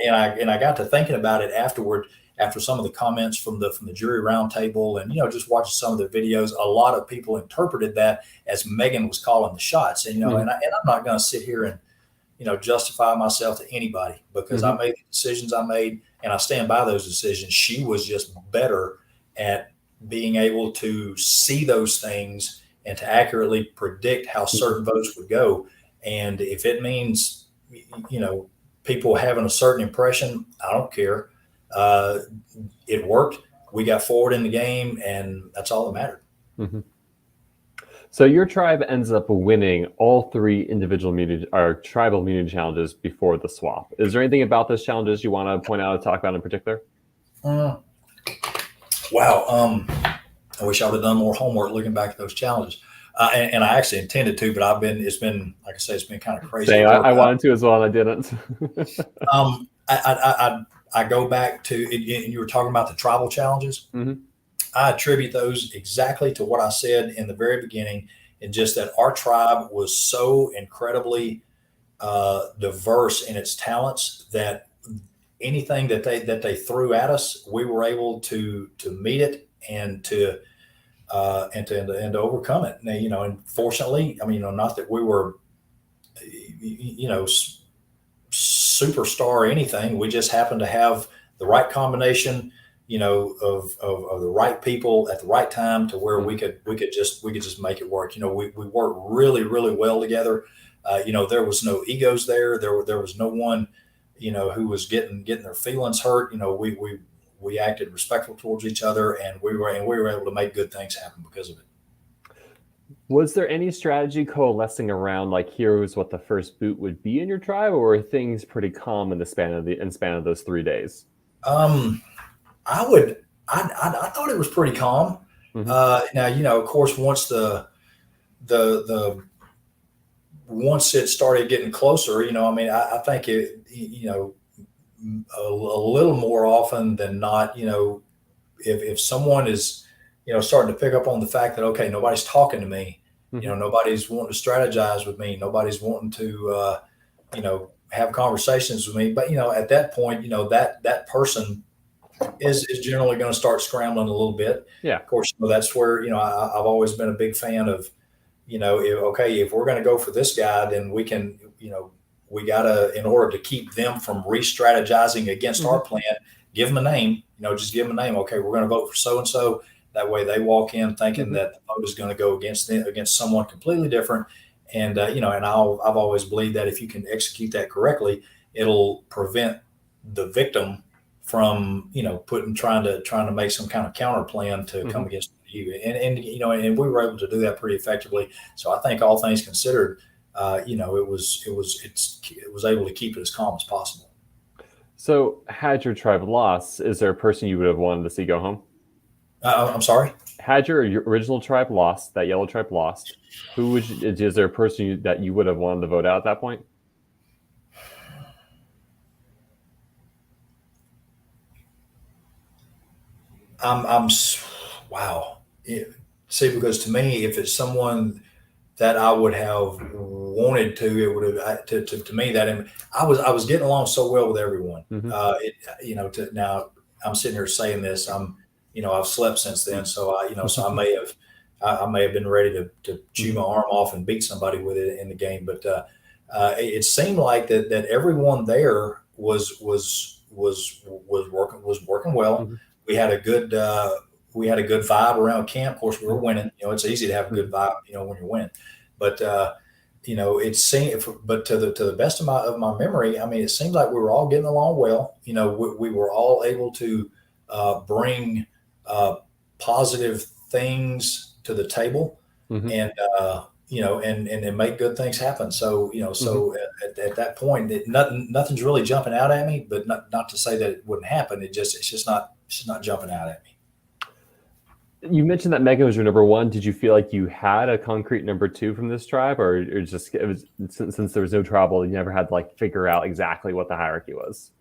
I got to thinking about it afterward, after some of the comments from the jury roundtable, and just watching some of the videos. A lot of people interpreted that as Megan was calling the shots, and and I'm not going to sit here and justify myself to anybody, because I made the decisions I made, and I stand by those decisions. She was just better at being able to see those things and to accurately predict how certain votes would go. And if it means, people having a certain impression, I don't care. It worked. We got forward in the game, and that's all that mattered. Mm-hmm. So your tribe ends up winning all three individual tribal immunity challenges before the swap. Is there anything about those challenges you want to point out or talk about in particular? Wow. I wish I would have done more homework looking back at those challenges. And I actually intended to, but it's been, like I say, it's been kind of crazy. I wanted to as well, and I didn't. I go back to, and you were talking about the tribal challenges. I attribute those exactly to what I said in the very beginning, and just that our tribe was so incredibly diverse in its talents that anything that they threw at us, we were able to meet it and to overcome it. Now, and fortunately, not that we were you know, superstar or anything. We just happen to have the right combination, of the right people at the right time to where we could just make it work. We work really, really well together. There was no egos there. There was no one, who was getting their feelings hurt. We acted respectful towards each other, and we were able to make good things happen because of it. Was there any strategy coalescing around like here's what the first boot would be in your tribe, or were things pretty calm in the span of those 3 days? Um, I would, I thought it was pretty calm. Hmm. Now, of course, the once it started getting closer, I think it, a little more often than not, if someone is, starting to pick up on the fact that, okay, nobody's talking to me, Hmm. nobody's wanting to strategize with me, nobody's wanting to, have conversations with me. But, at that point, that person is generally going to start scrambling a little bit. Yeah. Of course, that's where, I've always been a big fan of, if we're going to go for this guy, then we can, we got to, in order to keep them from re-strategizing against Hmm. our plan, give them a name, just give them a name. Okay, we're going to vote for so and so. That way they walk in thinking Hmm. that the vote is going to go against them, against someone completely different. And, I've always believed that if you can execute that correctly, it'll prevent the victim from, trying to make some kind of counter plan to Hmm. come against you. And we were able to do that pretty effectively. So I think all things considered, it was able to keep it as calm as possible. So, had your tribe lost, is there a person you would have wanted to see go home? I'm sorry. Had your original tribe lost, that yellow tribe lost, is there a person that you would have wanted to vote out at that point? I'm wow. See, because to me, if it's someone that I would have wanted to, it would have to me that I was getting along so well with everyone. Hmm. To now I'm sitting here saying this. I've slept since then, so I may have been ready to chew Hmm. my arm off and beat somebody with it in the game. But it seemed like that everyone there was working well. Hmm. We had a good vibe around camp. Of course, we were winning. It's easy to have a Hmm. good vibe, when you're winning. But it seemed. But to the best of my memory, I mean, it seemed like we were all getting along well. We were all able to bring uh, positive things to the table, Hmm. and and make good things happen. So Hmm. at that point, nothing's really jumping out at me. But not to say that it wouldn't happen. It's just not jumping out at me. You mentioned that Megan was your number one. Did you feel like you had a concrete number two from this tribe, or just it was since there was no trouble, you never had to like figure out exactly what the hierarchy was?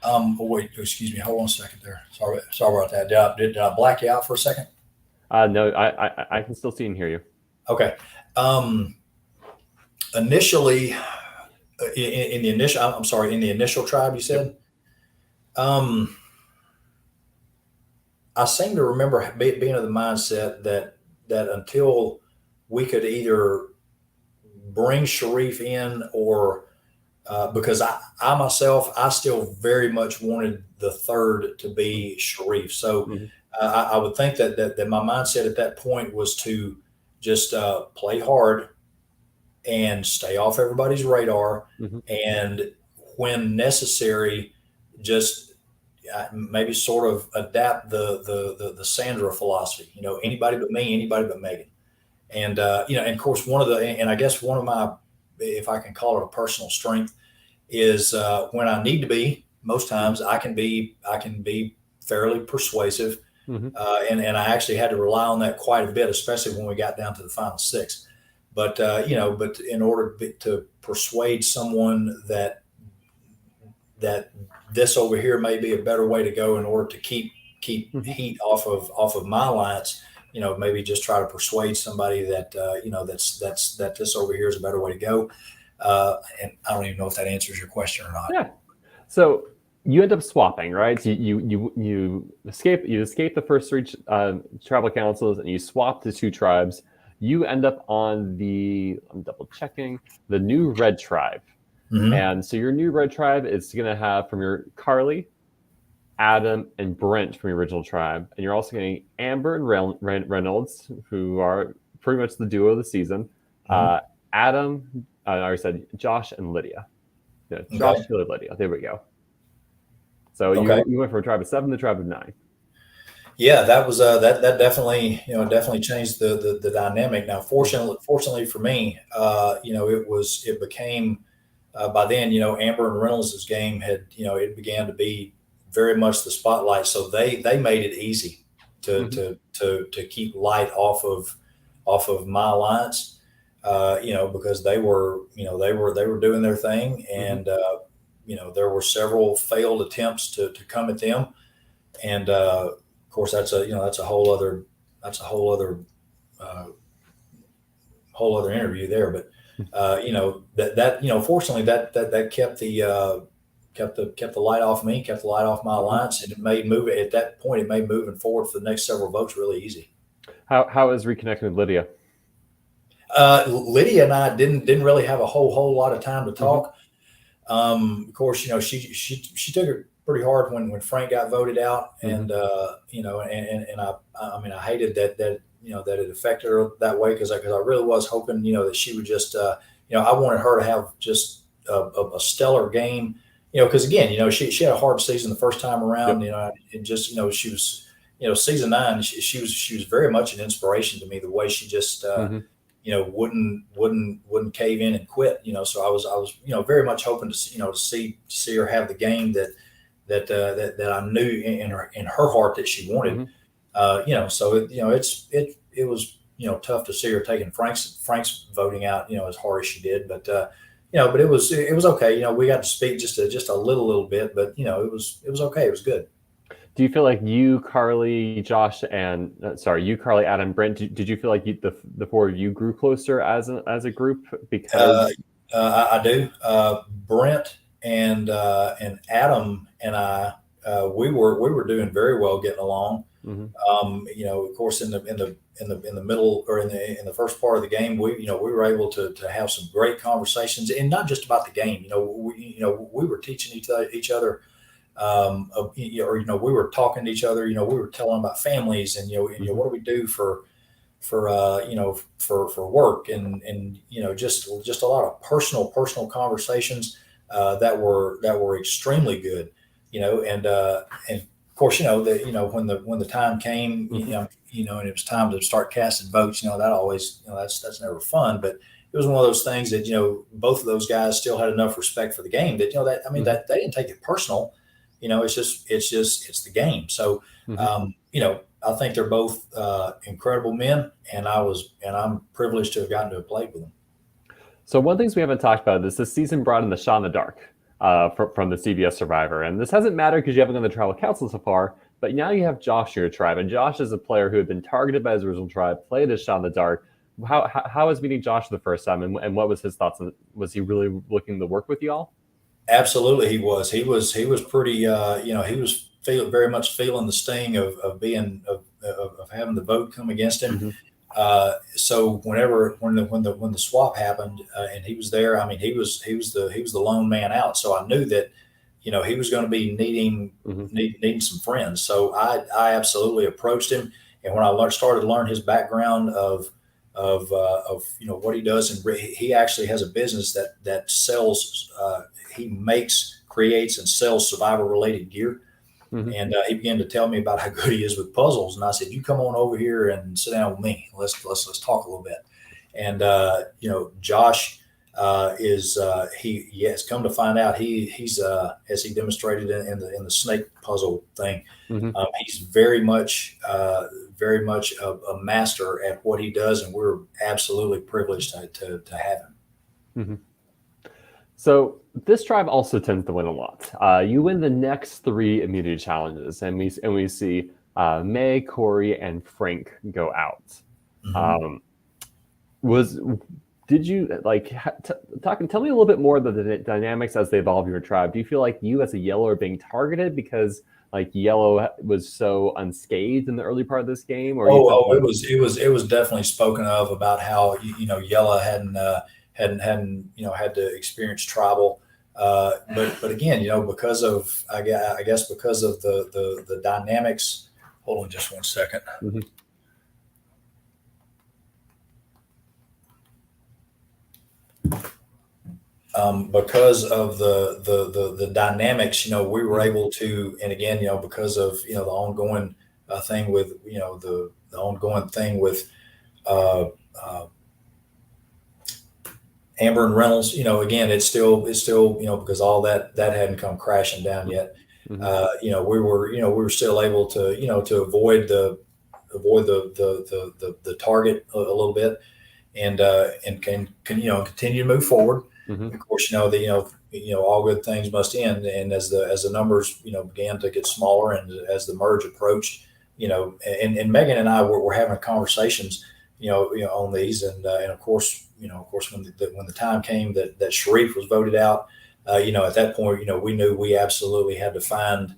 Oh, wait, excuse me. Hold on a second there. Sorry about that. Did I black you out for a second? No, I can still see and hear you. Okay. Um, Initially, in the initial, I'm sorry, in the initial tribe, you Yep. said, um, I seem to remember being of the mindset that until we could either bring Sharif in or because I myself, I still very much wanted the third to be Sharif. So Hmm. I would think that my mindset at that point was to just play hard and stay off everybody's radar, Hmm. and when necessary, just maybe sort of adapt the Sandra philosophy. Anybody but me, anybody but Megan. And and of course, and I guess one of my, if I can call it a personal strength, is when I need to be. Most Hmm. times, I can be fairly persuasive, Hmm. and I actually had to rely on that quite a bit, especially when we got down to the final six. But but in order to persuade someone that this over here may be a better way to go in order to keep Hmm. heat off of my alliance, maybe just try to persuade somebody that that this over here is a better way to go. And I don't even know if that answers your question or not. Yeah. So you end up swapping, right? So you escape the first three tribal councils, and you swap the two tribes. you end up on I'm double checking, the new red tribe. And so your new red tribe is going to have from your Carly, Adam, and Brent from your original tribe. And you're also getting Amber and Reynolds, who are pretty much the duo of the season. Adam, I already said Josh and Lydia. Yeah, Josh, Lydia. There we go. So you went from a tribe of 7 to a tribe of 9. Yeah, that was that definitely definitely changed the dynamic. Now, fortunately for me, it became by then Amber and Reynolds' game had it began to be very much the spotlight. So they made it easy to keep light off of my alliance, because they were doing their thing, and there were several failed attempts to come at them, and of course that's a whole other interview there. But fortunately that kept the light off me, kept the light off my alliance, and it made moving forward for the next several votes really easy. How is reconnecting with Lydia? Lydia and I didn't really have a whole lot of time to talk. Of course, she took it pretty hard when Frank got voted out, and I hated that it affected her that way, because I really was hoping that she would just I wanted her to have just a stellar game, because again she had a hard season the first time around, and just she was season 9 she was very much an inspiration to me, the way she just wouldn't cave in and quit. So I was very much hoping to see her have the game that I knew in her heart that she wanted. So it was tough to see her taking Frank's voting out as hard as she did, but but it was okay. We got to speak just a little bit, but it was okay. It was good. Do you feel like you, Carly, Josh, and Adam, Brent, did you feel like the 4 of you grew closer as a group? Because I do. Brent and Adam and I, we were doing very well, getting along. Of course, in the middle, or in the first part of the game, we were able to have some great conversations, and not just about the game. We were teaching each other. We were talking to each other. We were telling about families, and what do we do for work, and just a lot of personal conversations that were extremely good. And of course when the time came, and it was time to start casting votes. That always that's never fun, but it was one of those things that both of those guys still had enough respect for the game that that they didn't take it personal. It's the game. So, I think they're both incredible men, and I'm privileged to have gotten to play with them. So one of the things we haven't talked about is this season brought in the shot in the dark from the CBS Survivor. And this hasn't mattered because you haven't done the tribal council so far, but now you have Josh in your tribe. And Josh is a player who had been targeted by his original tribe, played as shot in the dark. How was meeting Josh the first time, and what was his thoughts? Was he really looking to work with you all? Absolutely, he was. He was pretty. He was very much feeling the sting of having the vote come against him. So when the swap happened, and he was there, he was the lone man out. So I knew that he was going to be needing some friends. So I absolutely approached him, and when I started to learn his background of what he does, and he actually has a business that sells. He makes, creates, and sells survival-related gear. And he began to tell me about how good he is with puzzles. And I said, "You come on over here and sit down with me. Let's talk a little bit." And Josh he has come to find out he's as he demonstrated in the snake puzzle thing. He's very much a master at what he does, and we're absolutely privileged to have him. So this tribe also tends to win a lot. You win the next 3 immunity challenges, and we see May, Corey, and Frank go out. Did you tell me a little bit more of the dynamics as they evolve your tribe? Do you feel like you as a yellow are being targeted because like yellow was so unscathed in the early part of this game, or it was definitely spoken of about how Yella hadn't had to experience tribal, but again, because of I guess because of the dynamics. Hold on just one second. Mm-hmm. Because of the dynamics, we were able to, and again, because of the ongoing thing with the ongoing thing with uh, uh, Amber and Reynolds, again, it's still because all that hadn't come crashing down yet. Mm-hmm. We were still able to to avoid the target a little bit, and can continue to move forward. Mm-hmm. Of course, all good things must end. And as the numbers began to get smaller, and as the merge approached, and Megan and I were having conversations, on these, and of course, when the time came that Sharif was voted out, at that point, we knew we absolutely had to find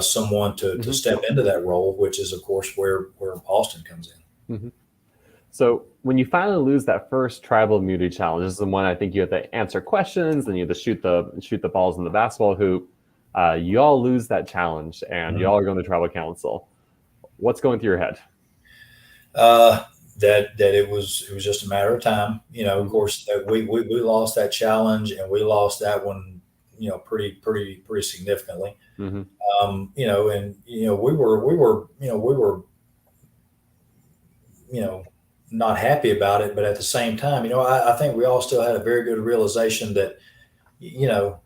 someone to step into that role, which is of course where Austin comes in. Mm-hmm. So when you finally lose that first tribal immunity challenge, this is the one I think you have to answer questions, and you have to shoot the balls in the basketball hoop. You all lose that challenge, and you all are going to tribal council. What's going through your head? That it was just a matter of time. Of course, we lost that challenge, and we lost that one, pretty significantly. Mm-hmm. We were not happy about it, but at the same time, I think we all still had a very good realization that, we're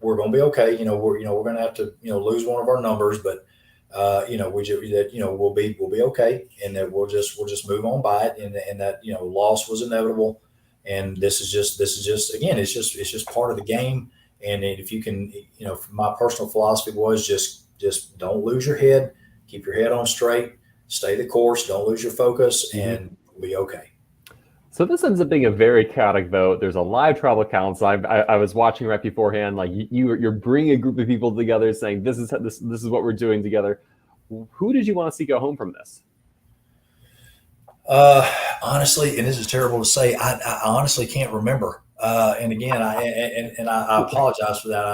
going to be okay. We're going to have to, lose one of our numbers, but we'll be okay, and that we'll just move on by it, and that loss was inevitable, and this is just again, it's just part of the game. And if you can, my personal philosophy was just don't lose your head, keep your head on straight, stay the course, don't lose your focus, and we'll be okay. So this ends up being a very chaotic vote. There's a live tribal council. I was watching right beforehand. Like you're bringing a group of people together, saying this is what we're doing together. Who did you want to see go home from this? Honestly, and this is terrible to say, I honestly can't remember. And again, I apologize for that.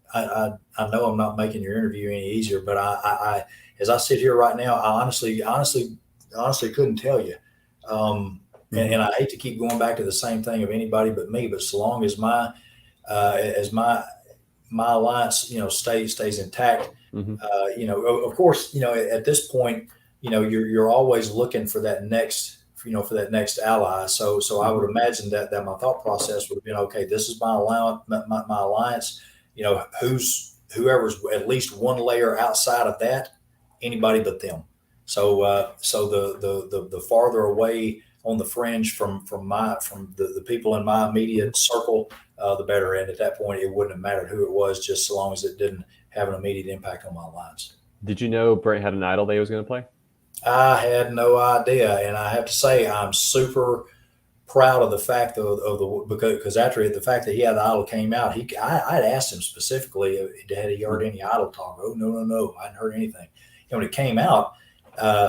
I know I'm not making your interview any easier, but I as I sit here right now, I honestly couldn't tell you. And I hate to keep going back to the same thing of anybody but me, but so long as my alliance, stays intact, of course, at this point, you're always looking for that next, for that next ally. So I would imagine that my thought process would have been, okay, this is my alliance, whoever's at least one layer outside of that, anybody but them. So the farther away on the fringe from the people in my immediate circle, the better. And at that point, it wouldn't have mattered who it was, just so long as it didn't have an immediate impact on my lives. Did you know Brent had an idol that he was going to play? I had no idea, and I have to say I'm super proud of the fact because after the fact that he had the idol came out, I'd asked him specifically, had he heard any idol talk? Oh, no, I hadn't heard anything. And when it came out,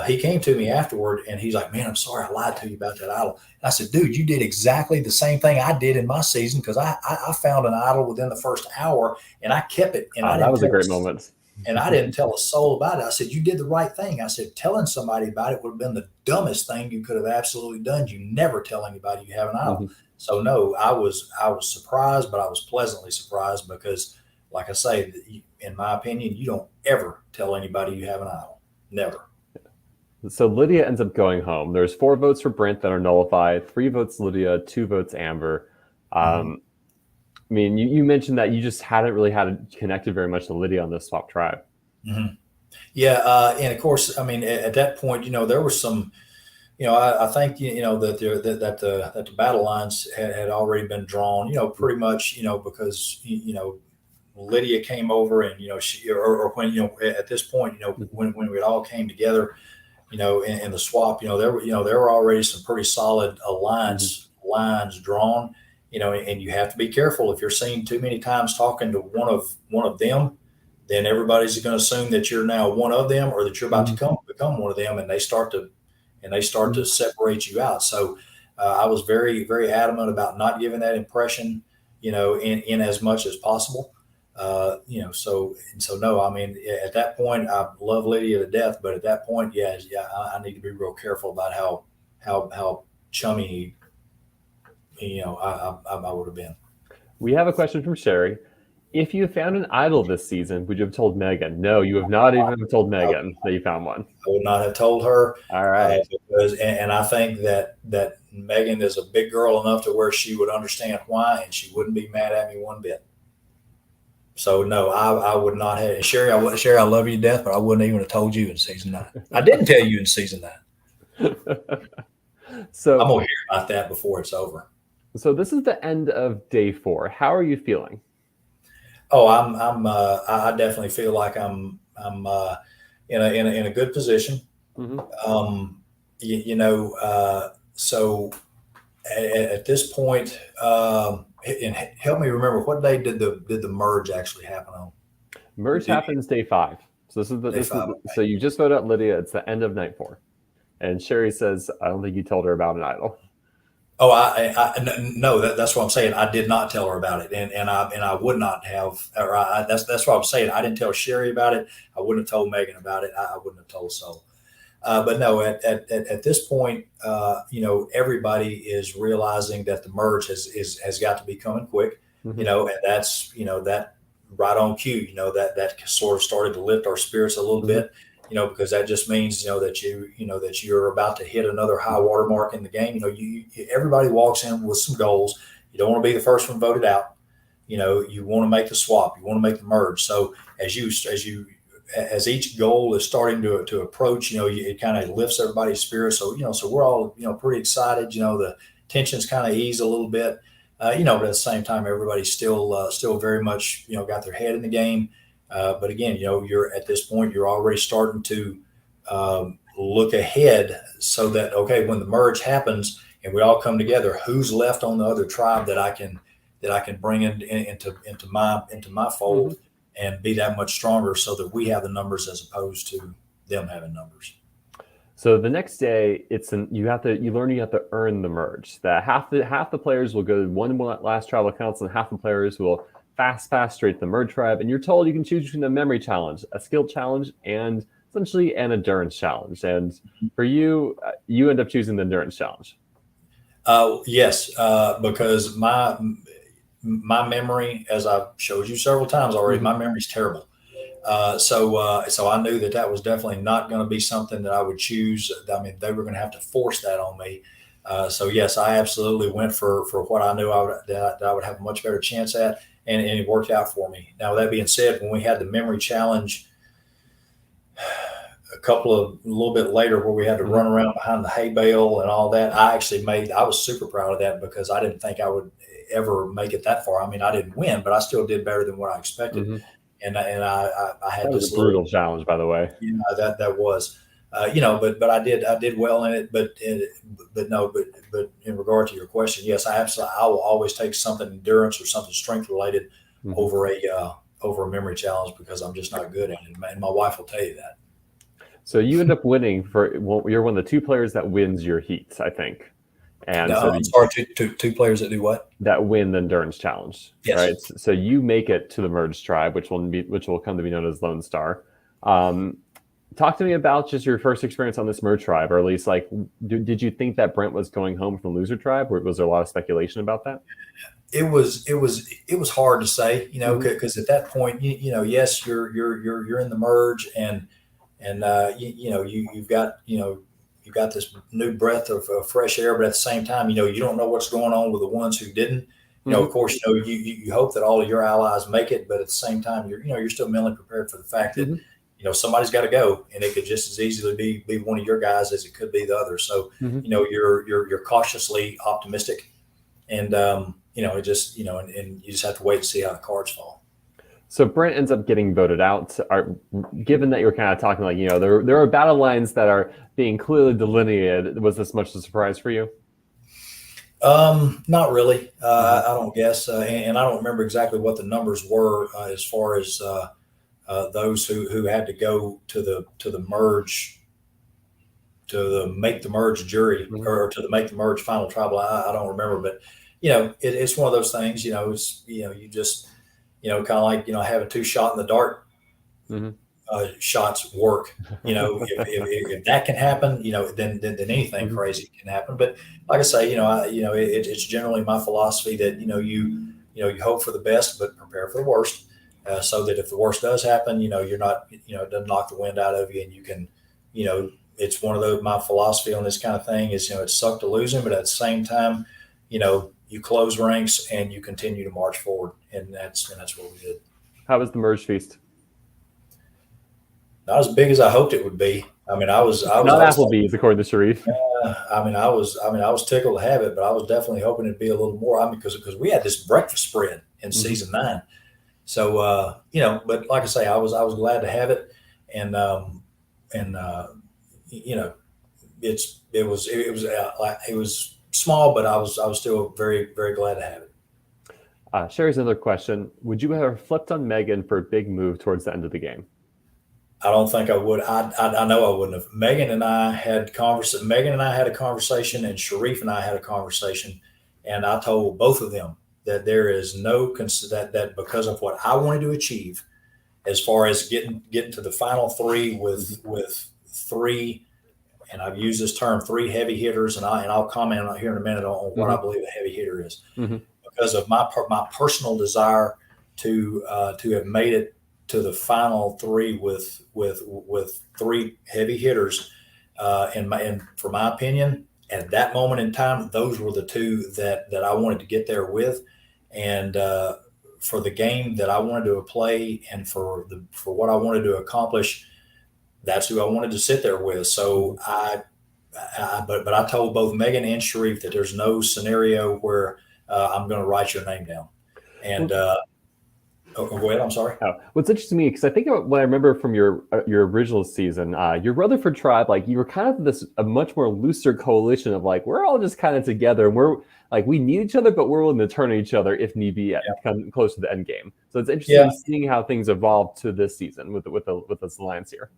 he came to me afterward, and he's like, "Man, I'm sorry I lied to you about that idol." And I said, "Dude, you did exactly the same thing I did in my season, because I found an idol within the first hour, and I kept it." And that was a great moment. And I didn't tell a soul about it. I said, "You did the right thing." I said, "Telling somebody about it would have been the dumbest thing you could have absolutely done. You never tell anybody you have an idol." So no, I was surprised, but I was pleasantly surprised, because, like I say, in my opinion, you don't ever tell anybody you have an idol. Never. So Lydia ends up going home. There's 4 votes for Brent that are nullified, 3 votes Lydia, 2 votes Amber. I mean, you mentioned that you just hadn't really connected very much to Lydia on this swap tribe. Yeah, and of course, I mean, at that point, there was some, I think, that the battle lines had already been drawn, pretty much, because, Lydia came over, and, or when, at this point, when we all came together, in the swap, there were already some pretty solid lines drawn, and you have to be careful. If you're seen too many times talking to one of them, then everybody's going to assume that you're now one of them, or that you're about to become one of them, and they start to separate you out. So I was very, very adamant about not giving that impression, in as much as possible. So no, I mean, at that point, I love Lydia to death, but at that point, yeah, I need to be real careful about how chummy, I would have been. We have a question from Sherry. If you found an idol this season, would you have told Megan? No, you have not even told Megan that you found one. I would not have told her. All right. And I think that Megan is a big girl enough to where she would understand why, and she wouldn't be mad at me one bit. So no, I would not have. Sherry, I love you to death, but I wouldn't even have told you in season 9. I didn't tell you in season 9. So I'm gonna hear about that before it's over. So this is the end of day 4. How are you feeling? Oh, I definitely feel like I'm in a good position. Mm-hmm. So at this point, and help me remember, what day did the merge actually happen on? Merge happens day 5. So so you just voted out Lydia. It's the end of night 4, and Sherry says, "I don't think you told her about an idol." Oh, no, that's what I'm saying. I did not tell her about it, and I would not have. That's what I'm saying. I didn't tell Sherry about it. I wouldn't have told Megan about it. I wouldn't have told Sol. But no, at this point, everybody is realizing that the merge has got to be coming quick. Mm-hmm. And that's that right on cue. That sort of started to lift our spirits a little Mm-hmm. bit. Because that just means, that you're about to hit another high water mark in the game. Everybody walks in with some goals. You don't want to be the first one voted out. You want to make the swap. You want to make the merge. So as each goal is starting to approach, it kind of lifts everybody's spirits. So, so we're all, pretty excited. The tensions kind of ease a little bit, but at the same time, everybody's still very much, got their head in the game. But again, you're at this point, you're already starting to look ahead, so that, okay, when the merge happens and we all come together, who's left on the other tribe that I can bring into my fold, mm-hmm. and be that much stronger, so that we have the numbers as opposed to them having numbers. So the next day, you have to earn the merge. That half the players will go to one last tribal council, and half the players will fast straight to the merge tribe, and you're told you can choose between a memory challenge, a skill challenge, and essentially an endurance challenge. And for you, you end up choosing the endurance challenge. Yes, because my memory, as I've showed you several times already, my memory's terrible. So I knew that was definitely not going to be something that I would choose. I mean, they were going to have to force that on me. So yes, I absolutely went for what I knew that I would have a much better chance at. And it worked out for me. Now, that being said, when we had the memory challenge a little bit later, where we had to run around behind the hay bale and all that, I was super proud of that, because I didn't think I would ever make it that far. I mean, I didn't win, but I still did better than what I expected. Mm-hmm. And I had that was a brutal challenge, by the way. That was, but I did well in it. But in regard to your question, yes, I will always take something endurance or something strength related over a memory challenge, because I'm just not good at it, and my wife will tell you that. So you end up winning you're one of the 2 players that wins your heat, I think. And no, I'm sorry, two players that do what? That win the endurance challenge. Yes. Right. So you make it to the merge tribe, which will come to be known as Lone Star. Talk to me about just your first experience on this merge tribe, or at least, like, did you think that Brent was going home from the loser tribe, or was there a lot of speculation about that? It was hard to say, because at that point, yes, you're in the merge, and you've got this new breath of fresh air, but at the same time, you don't know what's going on with the ones who didn't. Of course, you hope that all of your allies make it, but at the same time, you're still mentally prepared for the fact that somebody's got to go, and it could just as easily be one of your guys as it could be the other. So you're cautiously optimistic, and it just and you just have to wait and see how the cards fall. So Brent ends up getting voted out. Given that you're kind of talking like, there are battle lines that are being clearly delineated, was this much of a surprise for you? Not really. I don't guess, and I don't remember exactly what the numbers were as far as those who had to go to the merge to the make the merge jury Mhm. or to the make the merge final tribal. I don't remember, but it's one of those things. It's you just kind of like having two shot in the dark Mhm. shots work. If that can happen, then anything Mhm. crazy can happen. But like I say, it's generally my philosophy that you hope for the best, but prepare for the worst, so that if the worst does happen, you're not it doesn't knock the wind out of you, and you can, it's one of those my philosophy on this kind of thing is it sucked to lose him, but at the same time, you close ranks and you continue to march forward, and that's what we did. How was the merge feast? Not as big as I hoped it would be. I mean, Not Applebee's, according to Sharif. I was tickled to have it, but I was definitely hoping it'd be a little more. I mean, because we had this breakfast spread in Mhm. season 9, so but like I say, I was glad to have it, and and you know, it was small, but I was still very very glad to have it. Sherry's another question. Would you have flipped on Megan for a big move towards the end of the game? I don't think I would. I know I wouldn't have. Megan and I had a conversation, and Sharif and I had a conversation, and I told both of them that there is no that because of what I wanted to achieve, as far as getting to the final three Mhm. with three, and I've used this term, three heavy hitters, and I'll comment on here in a minute on what I Mhm. believe a heavy hitter is, Mhm. because of my personal desire to have made it to the final three with three heavy hitters. And for my opinion, at that moment in time, those were the two that I wanted to get there with, and for the game that I wanted to play, and for what I wanted to accomplish, that's who I wanted to sit there with. So Mhm. but I told both Megan and Sharif that there's no scenario where I'm going to write your name down. And Well, go ahead. I'm sorry. what's interesting to me, because I think what I remember from your original season, your Rutherford tribe, like you were kind of a much more looser coalition of like we're all just kind of together, and we're like we need each other, but we're willing to turn on each other if need be at come close to the end game. So it's Yeah, interesting seeing how things evolved to this season with this alliance here.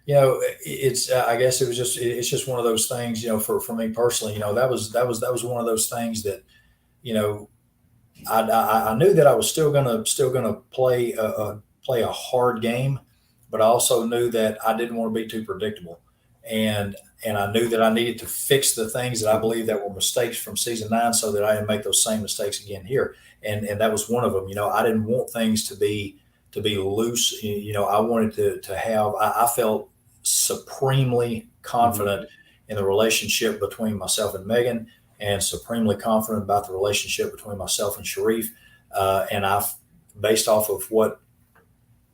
it's I guess it's just one of those things. For me personally, that was one of those things that you know I knew that I was still gonna play a hard game, but I also knew that I didn't want to be too predictable, and I knew that I needed to fix the things that I Mhm. believe that were mistakes from season 9, so that I didn't make those same mistakes again here, and that was one of them. I didn't want things to be loose. I wanted to have. I felt supremely Mhm. confident in the relationship between myself and Megan, and supremely confident about the relationship between myself and Sharif. And I've, based off of what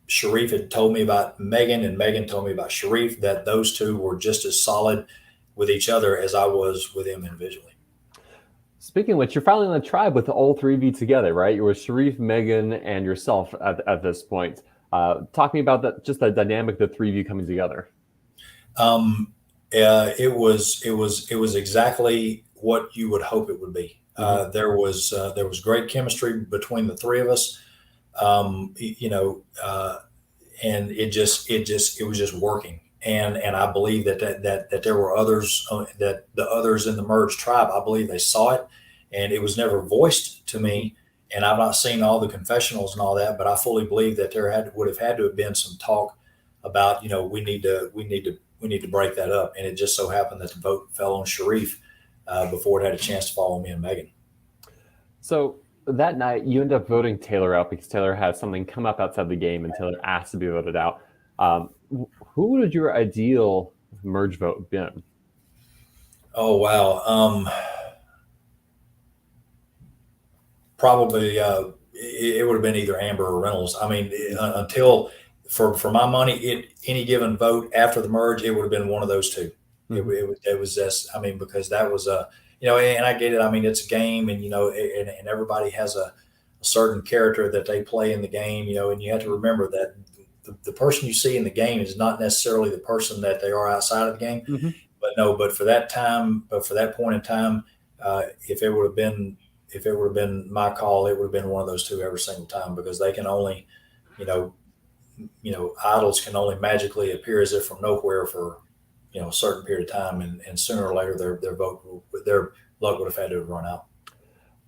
Sharif had told me about Megan, and Megan told me about Sharif, that those two were just as solid with each other as I was with them individually. Speaking of which, you're finally on a tribe with all three of you together, right? You were Sharif, Megan, and yourself at this point. Talk to me about that, just the dynamic, the three of you coming together. Um, it was exactly what you would hope it would be. Hmm. There was great chemistry between the three of us. Um, you know, uh, and it was just working. And I believe that there were others, that the others in the merged tribe, I believe they saw it, and it was never voiced to Hmm. me. And I've not seen all the confessionals and all that, but I fully believe that there would have had to have been some talk about, we need to break that up. And it just so happened that the vote fell on Sharif before it had a chance to fall on me and Megan. So that night, you end up voting Taylor out because Taylor had something come up outside the game, and Taylor asked to be voted out. Who would your ideal merge vote been? Oh wow. Probably it would have been either Amber or Reynolds. I mean, until for my money, any given vote after the merge, it would have been one of those two. Hmm. It was just, I mean, because that was and I get it. I mean, it's a game, and and everybody has a certain character that they play in the game, and you have to remember that the person you see in the game is not necessarily the person that they are outside of the game. Hmm. But no, but for that time, but for that point in time, if it would have been my call, it would have been one of those two every single time, because they can only, you know, idols can only magically appear as if from nowhere for, a certain period of time, and sooner or later their luck would have had to have run out.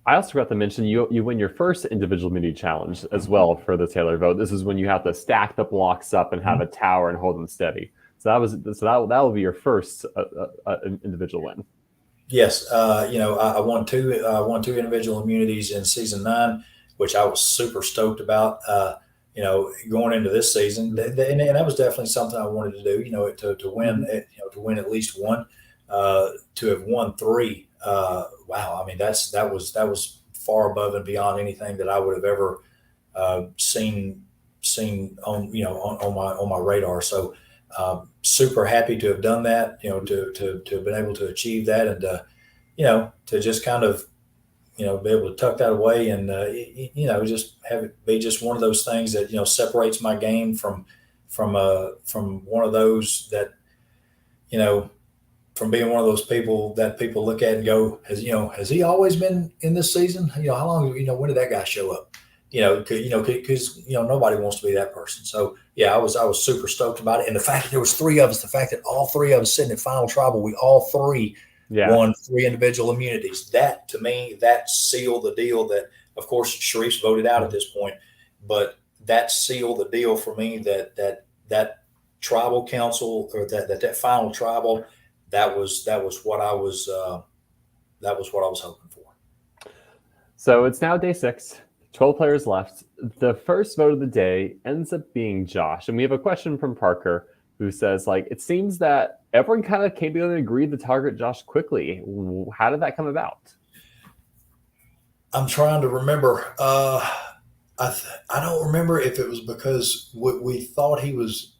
I also forgot to mention you win your first individual immunity challenge as well for the Taylor vote. This is when you have to stack the blocks up and have a tower and hold them steady. So that will be your first individual win. Yes, I won two individual immunities in season 9, which I was super stoked about. Going into this season, and that was definitely something I wanted to do. To win, to win at least one, to have won 3. Wow, I mean that was far above and beyond anything that I would have ever seen on on my radar. So super happy to have done that. To have been able to achieve that, and to just kind of be able to tuck that away, and just have it be just one of those things that separates my game from one of those that from being one of those people that people look at and go, has he always been in this season? How long, when did that guy show up? Because nobody wants to be that person. So yeah, I was super stoked about it, and the fact that there was 3 of us, the fact that all 3 of us sitting in final tribal, we all 3 won 3 individual immunities. That, to me, that sealed the deal. That, of course, Sharif's voted out at this point, but that sealed the deal for me. That tribal council, or that final tribal, that was what I was hoping for. So it's now day 6. 12 players left. The first vote of the day ends up being Josh, and we have a question from Parker, who says, it seems that everyone kind of came together and agreed to target Josh quickly. How did that come about? I'm trying to remember. I don't remember if it was because we thought he was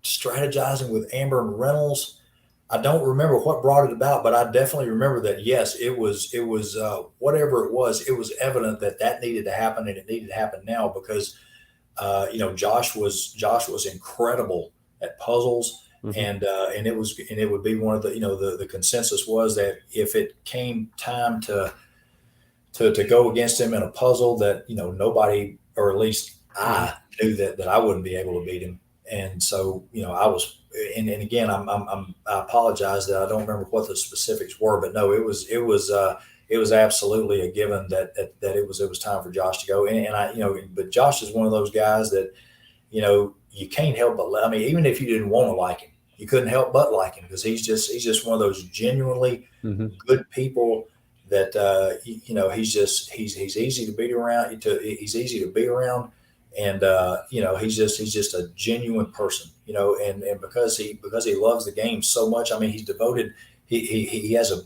strategizing with Amber and Reynolds. I don't remember what brought it about, but I definitely remember that, yes, it was whatever it was evident that needed to happen, and it needed to happen now, because Josh was incredible at puzzles. And it would be one of the consensus was that if it came time to go against him in a puzzle, that nobody, or at least I knew that I wouldn't be able to beat him. And so I was, and again, I apologize that I don't remember what the specifics were, but no, it was absolutely a given that it was time for Josh to go. And I but Josh is one of those guys that you can't help but, I mean, even if you didn't want to like him, you couldn't help but like him, because he's just one of those genuinely good people that he's easy to be around. He's easy to be around, and he's just a genuine person. And because he loves the game so much. I mean, he's devoted. He has a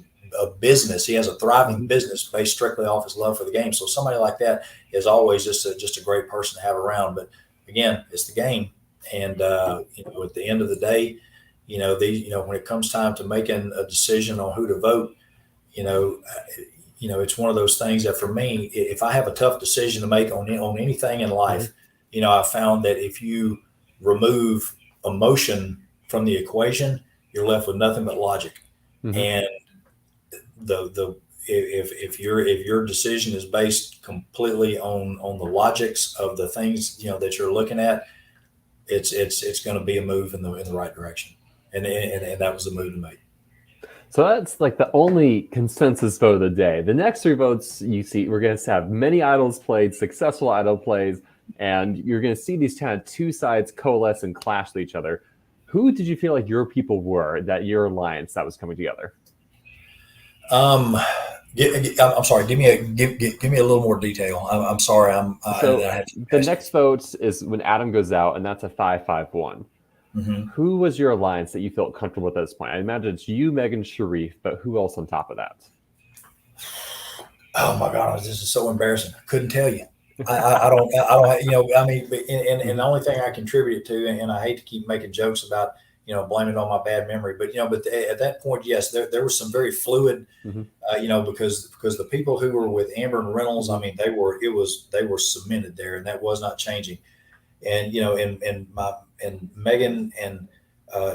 business. He has a thriving business based strictly off his love for the game. So somebody like that is always just a great person to have around. But again, it's the game. And at the end of the day, when it comes time to making a decision on who to vote, it's one of those things that, for me, if I have a tough decision to make on anything in life, I found that if you remove emotion from the equation, you're left with nothing but logic. And if your decision is based completely on the logics of the things that you're looking at, it's going to be a move in the right direction, and that was the move to make. So that's the only consensus vote of the day. The next 3 votes you see, we're going to have many idols played, successful idol plays, and you're going to see these kind of 2 sides coalesce and clash with each other. Who did you feel like your people were, that your alliance that was coming together? I'm sorry. Give me a little more detail. I'm sorry. The next vote is when Adam goes out, and that's a 5-5-1. Who was your alliance that you felt comfortable with at this point? I imagine it's you, Megan, Sharif, but who else on top of that? Oh my God, this is so embarrassing. I couldn't tell you. I don't, I mean, and the only thing I contributed to, and I hate to keep making jokes about, blaming it on my bad memory, but at that point, yes, there was some very fluid, because the people who were with Amber and Reynolds, I mean, they were cemented there, and that was not changing. And and Megan and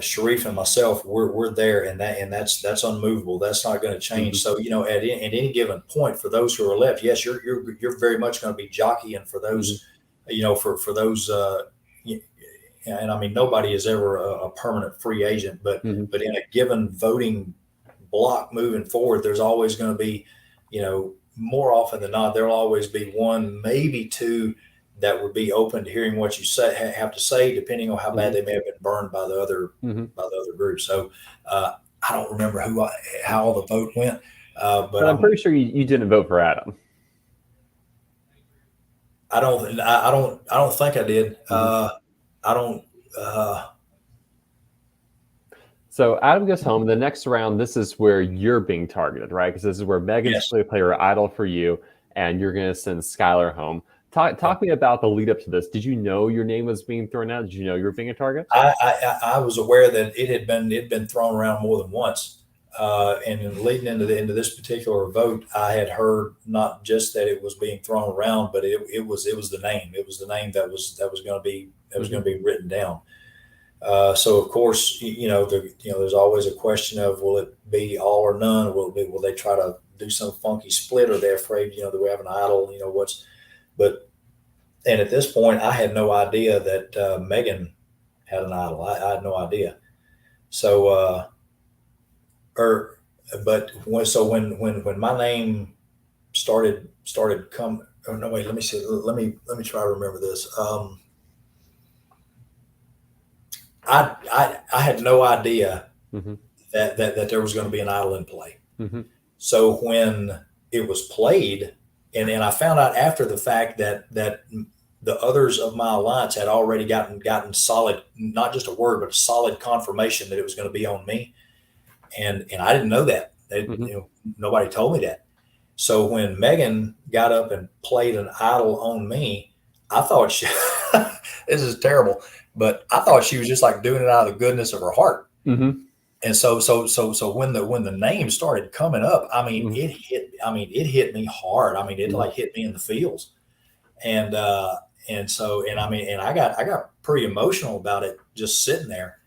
Sharif and myself, we're there, and that's unmovable. That's not going to change. So at any given point, for those who are left, yes, you're very much going to be jockeying for those, for those. And I mean, nobody is ever a permanent free agent, but in a given voting block moving forward, there's always going to be, more often than not, there'll always be one, maybe two, that would be open to hearing what you have to say, depending on how bad they may have been burned by the other group. So I don't remember how the vote went, but I'm pretty sure you didn't vote for Adam. I don't think I did. I don't. So Adam goes home. The next round, this is where you're being targeted, right? Because this is where Megan's player idol for you, and you're going to send Skylar home. Talk me about the lead up to this. Did you know your name was being thrown out? Did you know you were being a target? I was aware that it had been thrown around more than once, and leading into this particular vote, I had heard not just that it was being thrown around, but it was the name. It was the name that was going to be going to be written down. So of course, there's always a question of, will it be all or none? Will they try to do some funky split? Or they're afraid, that we have an idol, and at this point I had no idea that Megan had an idol. I had no idea. So, when my name started come, oh no, wait, let me see. Let me try to remember this. I had no idea that there was going to be an idol in play. So when it was played, and I found out after the fact that the others of my alliance had already gotten solid, not just a word, but a solid confirmation that it was going to be on me, and I didn't know that. Nobody told me that. So when Megan got up and played an idol on me, I thought this is terrible, but I thought she was just like doing it out of the goodness of her heart. And so when the name started coming up, I mean, it hit me hard. I mean, it like hit me in the feels. And I got pretty emotional about it, just sitting there.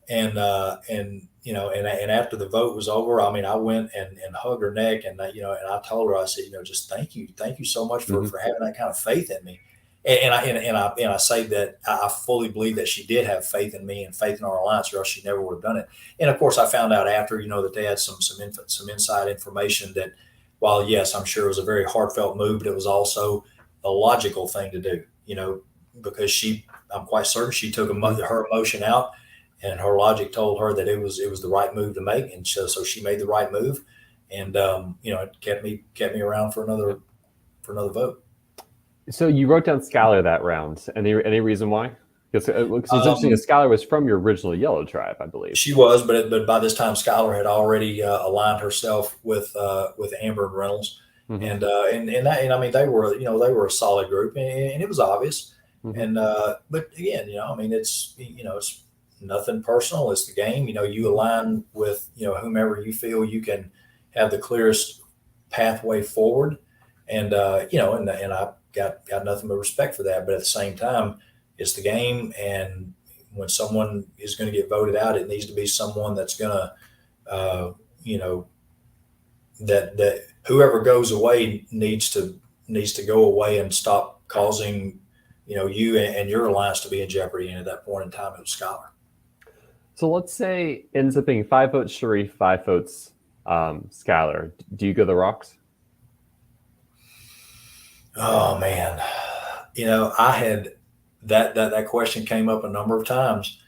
And after the vote was over, I mean, I went and hugged her neck, and and I told her, I said, just thank you so much for having that kind of faith in me. And I say that I fully believe that she did have faith in me and faith in our alliance, or else she never would have done it. And of course, I found out after, that they had some inside information that, while yes, I'm sure it was a very heartfelt move, but it was also a logical thing to do. Because I'm quite certain she took her emotion out, and her logic told her that it was the right move to make, and so she made the right move, and it kept me around for another vote. So you wrote down Skylar that round. Any reason why? Because it's interesting. Skylar was from your original Yellow tribe, I believe. She was, but by this time Skylar had already aligned herself with Amber and Reynolds, and I mean they were a solid group, and it was obvious. And but again, it's it's nothing personal. It's the game. You align with whomever you feel you can have the clearest pathway forward, and and I got nothing but respect for that. But at the same time, it's the game, and when someone is going to get voted out, it needs to be someone that's going to that whoever goes away needs to go away and stop causing you and your alliance to be in jeopardy. And at that point in time, it was Skylar. So let's say it ends up being 5 votes Sharif, 5 votes Skylar. Do you go the Rocks? Oh man, I had that question came up a number of times,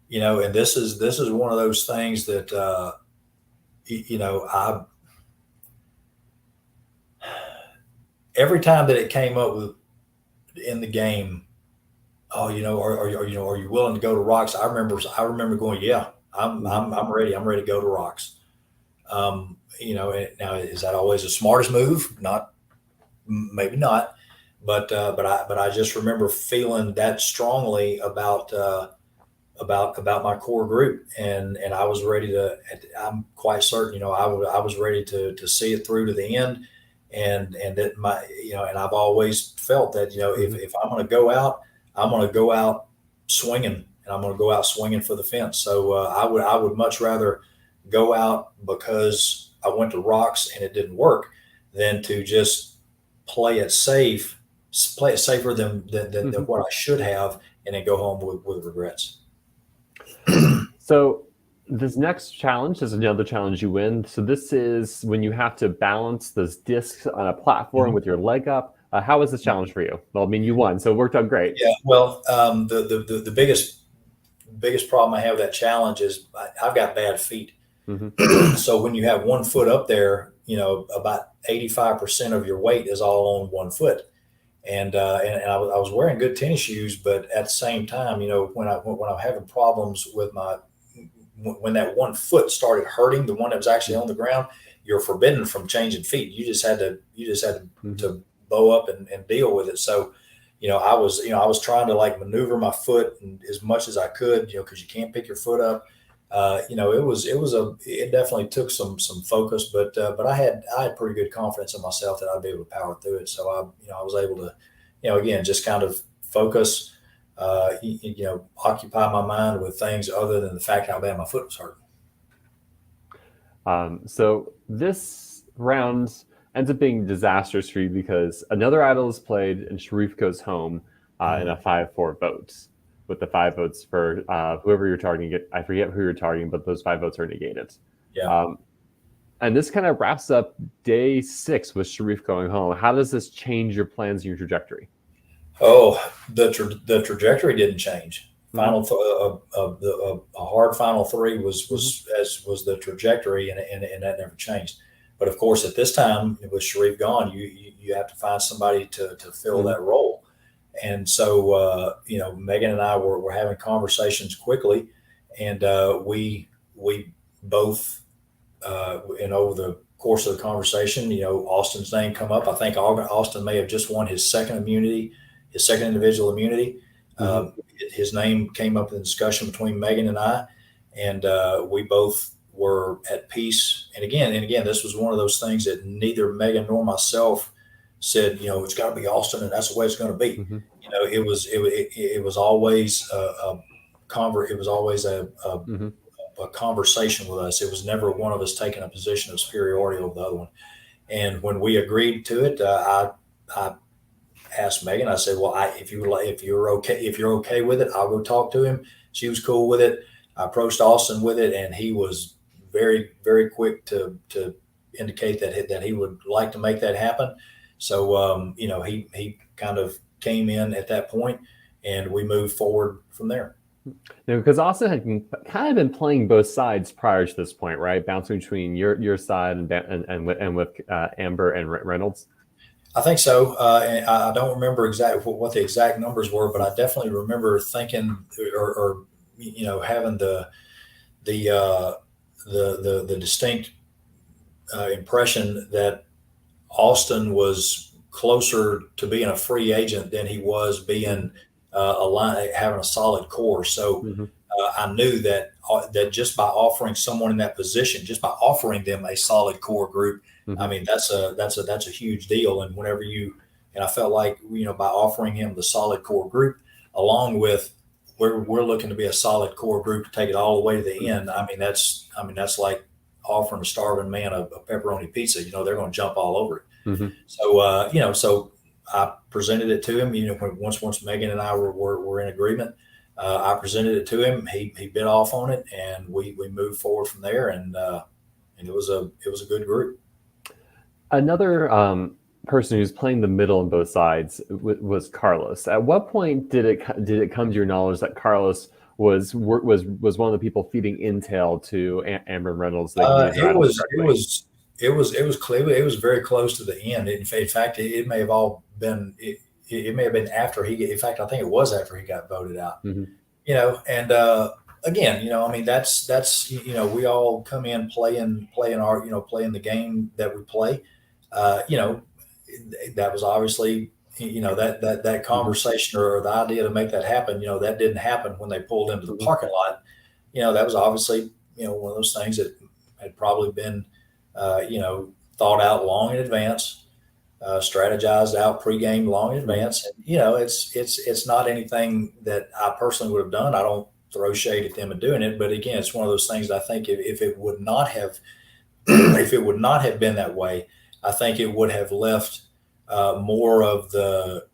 and this is one of those things that I every time that it came up with in the game, are you willing to go to Rocks? I remember going, yeah, I'm ready. I'm ready to go to Rocks. Now is that always the smartest move? Maybe not, but I just remember feeling that strongly about my core group, and I was ready to. I'm quite certain, I was ready to see it through to the end, and that and I've always felt that if I'm going to go out, I'm going to go out swinging, and I'm going to go out swinging for the fence. So I would much rather go out because I went to rocks and it didn't work than to just play it safe, play it safer than what I should have, and then go home with regrets. So this next challenge is another challenge you win. So this is when you have to balance those discs on a platform with your leg up. How was this challenge for you? Well, I mean, you won, so it worked out great. Yeah. Well, the biggest problem I have with that challenge is I've got bad feet. So when you have one foot up there, about 85% of your weight is all on one foot. And I was wearing good tennis shoes, but at the same time, when I'm having problems with when that one foot started hurting, the one that was actually on the ground, you're forbidden from changing feet. You just had to bow up and deal with it. So, I was trying to like maneuver my foot as much as I could, because you can't pick your foot up. It definitely took some focus, but I had pretty good confidence in myself that I'd be able to power through it. So I was able to, again, just kind of focus, occupy my mind with things other than the fact how bad my foot was hurting. So this round ends up being disastrous for you because another idol is played and Sharif goes home in a 5-4 vote. With the 5 votes for whoever you're targeting. I forget who you're targeting, but those 5 votes are negated. Yeah. And this kind of wraps up day 6 with Sharif going home. How does this change your plans and your trajectory? Oh, the trajectory didn't change. A hard final 3 was the trajectory, and that never changed. But of course, at this time with Sharif gone, you have to find somebody to fill that role. And so, Megan and I were having conversations quickly, and we both, and over the course of the conversation, Austin's name come up. I think Austin may have just won his second individual immunity. His name came up in the discussion between Megan and I, and we both were at peace. And again, this was one of those things that neither Megan nor myself said, it's got to be Austin, and that's the way it's going to be. It was always a conversation with us. It was never one of us taking a position of superiority over the other one. And when we agreed to it, I asked Megan. I said, "Well, if you're okay with it, I'll go talk to him." She was cool with it. I approached Austin with it, and he was very, very quick to indicate that he would like to make that happen. So, he kind of came in at that point, and we moved forward from there. Because Austin had kind of been playing both sides prior to this point, right? Bouncing between your side and with Amber and Reynolds. I think so. And I don't remember exactly what the exact numbers were, but I definitely remember thinking or having the distinct impression that Austin was closer to being a free agent than he was being having a solid core. So I knew that just by offering someone in that position, just by offering them a solid core group, I mean, that's a huge deal. And I felt like, by offering him the solid core group, along with we're looking to be a solid core group to take it all the way to the end. I mean, that's like offering a starving man a pepperoni pizza. They're going to jump all over it. So, so I presented it to him, once Megan and I were in agreement, I presented it to him. He bit off on it, and we moved forward from there. And it was a good group. Another person who's playing the middle on both sides was Carlos. At what point did it come to your knowledge that Carlos was one of the people feeding intel to Amber Reynolds? It was clear. It was very close to the end. In fact, it may have all been. It may have been after he. In fact, I think it was after he got voted out. And again, I mean, that's we all come in playing the game that we play. That was obviously that conversation or the idea to make that happen. That didn't happen when they pulled into the parking lot. That was obviously one of those things that had probably been thought out long in advance, strategized out pregame long in advance. And, it's not anything that I personally would have done. I don't throw shade at them and doing it. But again, it's one of those things that I think if it would not have, if it would not have been that way, I think it would have left more of the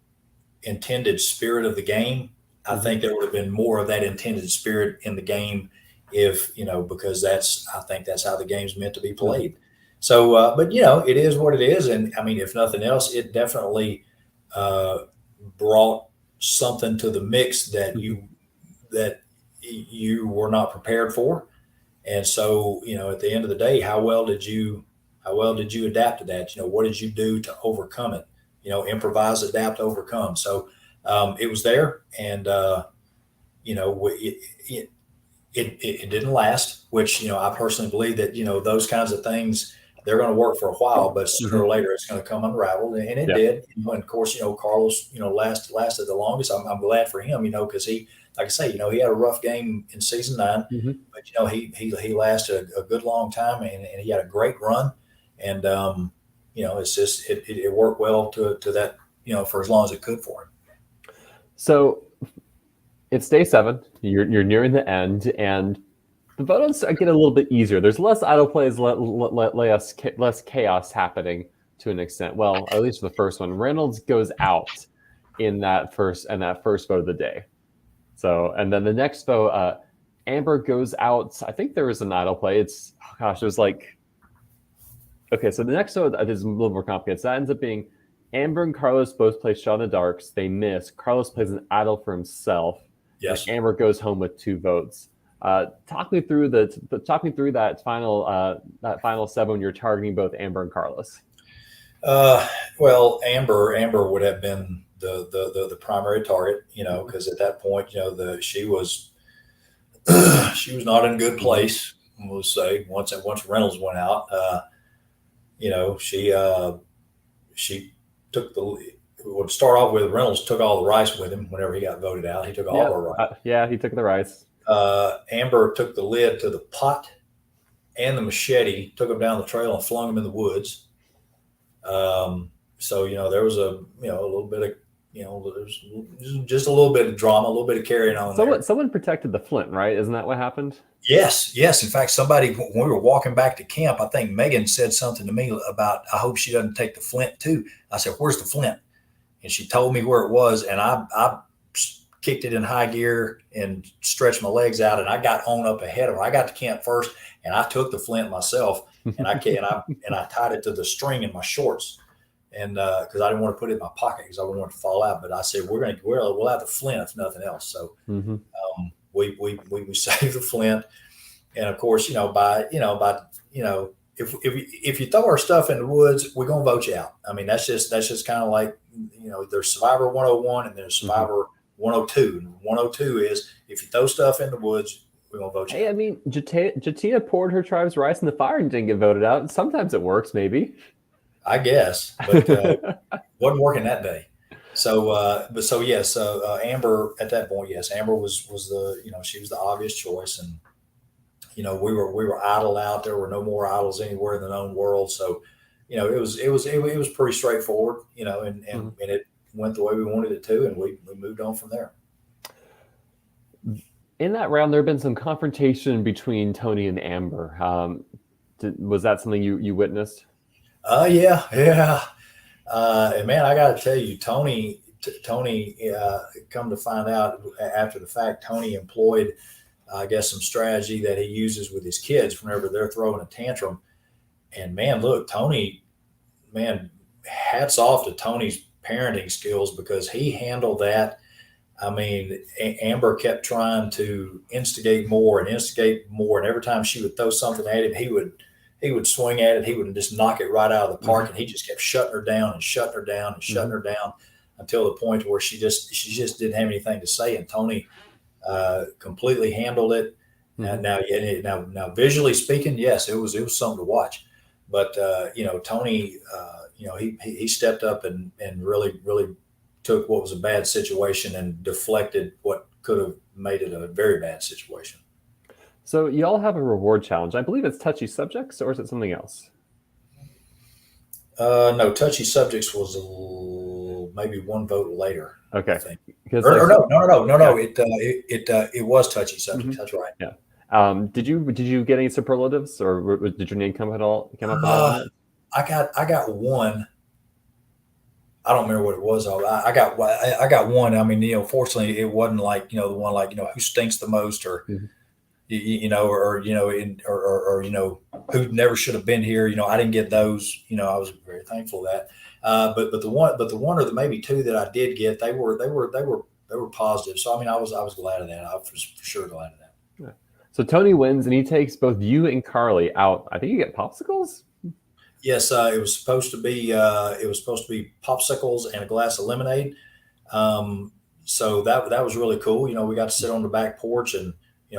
intended spirit of the game. I think there would have been more of that intended spirit in the game if, because I think that's how the game's meant to be played. So, but it is what it is. And I mean, if nothing else, it definitely brought something to the mix that you were not prepared for. And so, at the end of the day, how well did you adapt to that? What did you do to overcome it? Improvise, adapt, overcome. So it was there, and it didn't last. Which I personally believe that those kinds of things, they're going to work for a while, but sooner or later it's going to come unraveled, and it did. And of course, Carlos, lasted the longest. I'm glad for him, because he, like I say, he had a rough game in season 9, but he lasted a good long time, and he had a great run, and it's just it worked well to that, for as long as it could for him. So it's day 7. You're nearing the end, and the photos get a little bit easier. There's less idle plays, less chaos happening to an extent. Well, at least for the first one, Reynolds goes out in that first vote of the day. So, and then the next vote, Amber goes out. I think there was an idle play. It was like, okay. So the next vote is a little more complicated. So that ends up being Amber and Carlos both play shot in the darks. They miss. Carlos plays an idle for himself. Yes. Amber goes home with 2 votes. Talk me through that final 7 when you're targeting both Amber and Carlos. Well, Amber would have been the primary target, because at that point, she was not in a good place. We'll say once Reynolds went out, she took would start off with Reynolds took all the rice with him whenever he got voted out. He took all the rice. He took the rice. Amber took the lid to the pot and the machete, took them down the trail and flung them in the woods. So, there was a little bit of, there's just a little bit of drama, a little bit of carrying on. Someone protected the flint, right? Isn't that what happened? Yes. In fact, somebody, when we were walking back to camp, I think Megan said something to me about, I hope she doesn't take the flint too. I said, where's the flint? And she told me where it was. And I kicked it in high gear and stretched my legs out, and I got on up ahead of her. I got to camp first, and I took the flint myself, and I tied it to the string in my shorts, and because I didn't want to put it in my pocket because I didn't want it to fall out. But I said we'll have the flint if nothing else. So we saved the flint, and of course if you throw our stuff in the woods, we're gonna vote you out. I mean that's just kind of like there's Survivor 101 and there's Survivor 102. And 102 is if you throw stuff in the woods, we're going to vote you. Hey, I mean, Jatina poured her tribe's rice in the fire and didn't get voted out. Sometimes it works, maybe. I guess, but wasn't working that day. So, yes, Amber at that point, yes, Amber was the she was the obvious choice, and we were idle out. There were no more idols anywhere in the known world. So, it was pretty straightforward, and it went the way we wanted it to, and we moved on from there. In that round, there had been some confrontation between Tony and Amber. Was that something you witnessed? Yeah. And man, I got to tell you, Tony, come to find out after the fact, Tony employed, I guess, some strategy that he uses with his kids whenever they're throwing a tantrum. And man, look, Tony, hats off to Tony's parenting skills, because he handled that. I mean, Amber kept trying to instigate more, and every time she would throw something at him, he would swing at it. He would just knock it right out of the park, and he just kept shutting her down and shutting her down and shutting her down until the point where she just didn't have anything to say. And Tony completely handled it. Now, visually speaking, yes, it was something to watch. But Tony, he stepped up and really took what was a bad situation and deflected what could have made it a very bad situation. So you all have a reward challenge. I believe it's touchy subjects, or is it something else? No, touchy subjects was maybe one vote later. Okay. I think. Because Or no. Yeah. It was touchy subject. Mhm. That's right. Yeah. Did you get any superlatives, or did your name come up at all on it? I got one. I don't remember what it was. I got one. I mean, fortunately, it wasn't like the one like who stinks the most, or Mhm. or who never should have been here. I didn't get those. I was very thankful for that. But the one or the maybe two that I did get, they were positive. So I mean, I was glad of that. I was for sure glad of that. Yeah. So Tony wins, and he takes both you and Carly out. I think you get popsicles. Yes, it was supposed to be popsicles and a glass of lemonade. So that was really cool. We got to sit on the back porch and